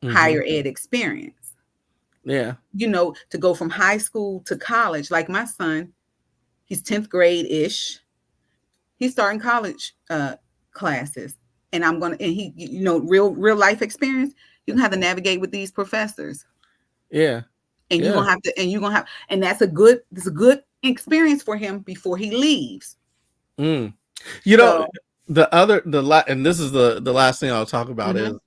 higher ed experience. Yeah. To go from high school to college, like my son, he's 10th grade-ish. He's starting college classes. And he, real life experience, you're gonna have to navigate with these professors. Yeah. And you're gonna have and that's a good experience for him before he leaves. And this is the last thing I'll talk about is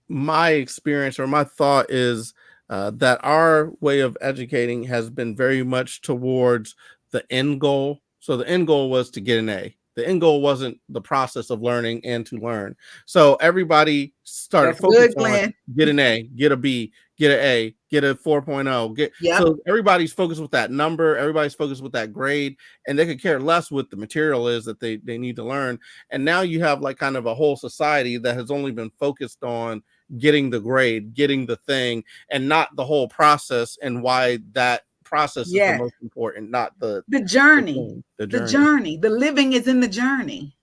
my experience, or my thought is that our way of educating has been very much towards the end goal. So the end goal was to get an A. The end goal wasn't the process of learning and to learn. So everybody started focusing on get an A, get a B, get an A, get a 4.0. So everybody's focused with that number. Everybody's focused with that grade, and they could care less what the material is that they need to learn. And now you have like kind of a whole society that has only been focused on getting the grade, getting the thing, and not the whole process and why that process is the most important, not the journey. The journey. The living is in the journey.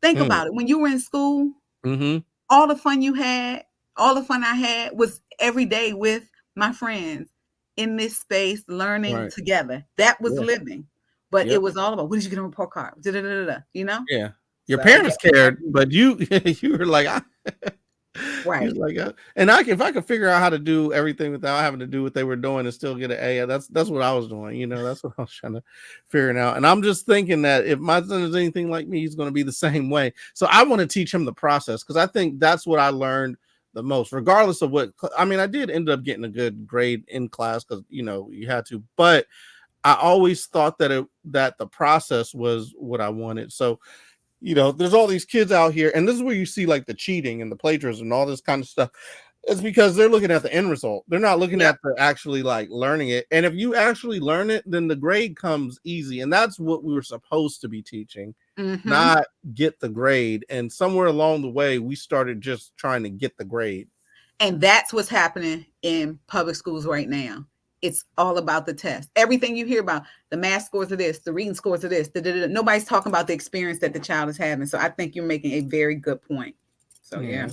Think about it. When you were in school, all the fun you had, all the fun I had was every day with my friends in this space, learning together. That was living. But it was all about, what did you get on a report card? Yeah. Your parents cared, but you were like, right. Like, and if I could figure out how to do everything without having to do what they were doing and still get an A, that's what I was doing. That's what I was trying to figure out. And I'm just thinking that if my son is anything like me, he's going to be the same way. So I want to teach him the process, because I think that's what I learned the most, regardless of what. I mean, I did end up getting a good grade in class because you had to, but I always thought that the process was what I wanted. So there's all these kids out here, and this is where you see like the cheating and the plagiarism and all this kind of stuff. It's because they're looking at the end result. They're not looking at the actually like learning it. And if you actually learn it, then the grade comes easy. And that's what we were supposed to be teaching, not get the grade. And somewhere along the way, we started just trying to get the grade. And that's what's happening in public schools right now. It's all about the test. Everything you hear about, the math scores of this, the reading scores of this, nobody's talking about the experience that the child is having. So I think you're making a very good point. So yeah.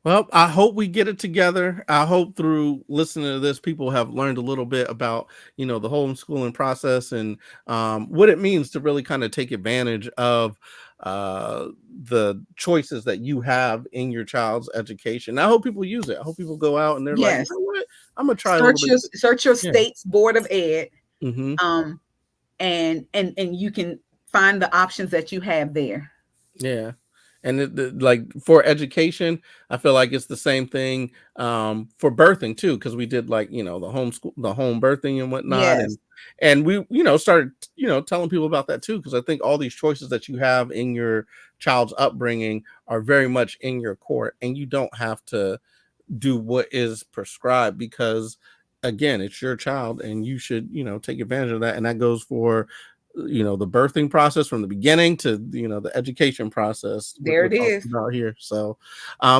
Well, I hope we get it together. I hope through listening to this, people have learned a little bit about, the homeschooling process and what it means to really kind of take advantage of the choices that you have in your child's education. I hope people use it. I hope people go out and they're like, you know what? I'm gonna try search your state's board of ed, and you can find the options that you have there. Yeah. And like for education, I feel like it's the same thing for birthing too, because we did like, the homeschool, the home birthing and whatnot. Yes, And we, started, telling people about that too, because I think all these choices that you have in your child's upbringing are very much in your court, and you don't have to do what is prescribed, because again, it's your child and you should, take advantage of that. And that goes for, the birthing process from the beginning to, the education process there we're it talking is. about here. So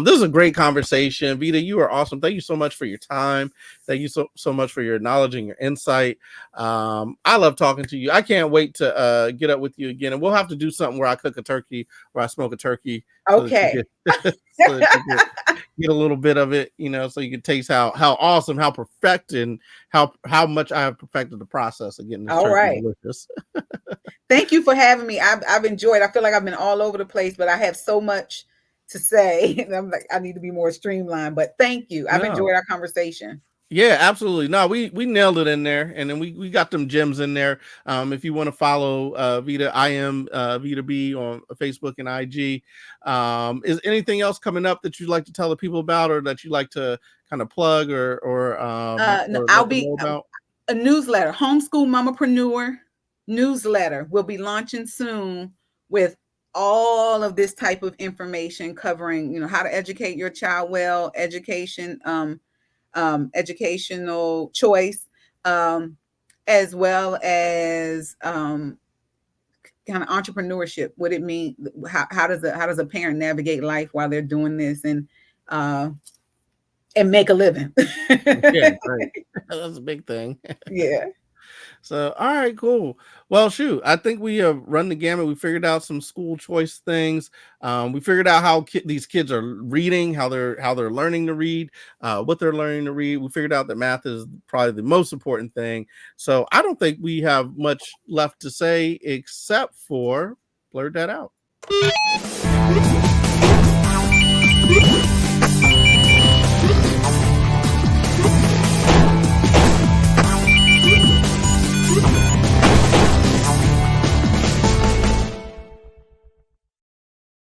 this is a great conversation. Vida, you are awesome. Thank you so much for your time. Thank you so much for your knowledge and your insight. I love talking to you. I can't wait to get up with you again, and we'll have to do something where I cook a turkey, where I smoke a turkey, so that you Okay. get so that you get a little bit of it, so you can taste how awesome, how perfected, how much I have perfected the process of getting this All turkey right. delicious. Thank you for having me. I've enjoyed. I feel like I've been all over the place, but I have so much to say. And I'm like, I need to be more streamlined. But thank you. I've No. enjoyed our conversation. Yeah, absolutely. No, we nailed it in there, and then we got them gems in there. If you want to follow Vida, I am Vida B on Facebook and IG. Is anything else coming up that you'd like to tell the people about, or that you'd like to kind of plug No, or I'll let them be know about? a newsletter, Homeschool MAMApreneur newsletter will be launching soon with all of this type of information covering, how to educate your child well, education, educational choice, as well as kind of entrepreneurship. What it means, how does a parent navigate life while they're doing this uh, and make a living? Yeah, great. That's a big thing. Yeah. So, all right, cool. Well, shoot, I think we have run the gamut. We figured out some school choice things. We figured out how these kids are reading, how they're learning to read, what they're learning to read. We figured out that math is probably the most important thing. So, I don't think we have much left to say except for blurt that out.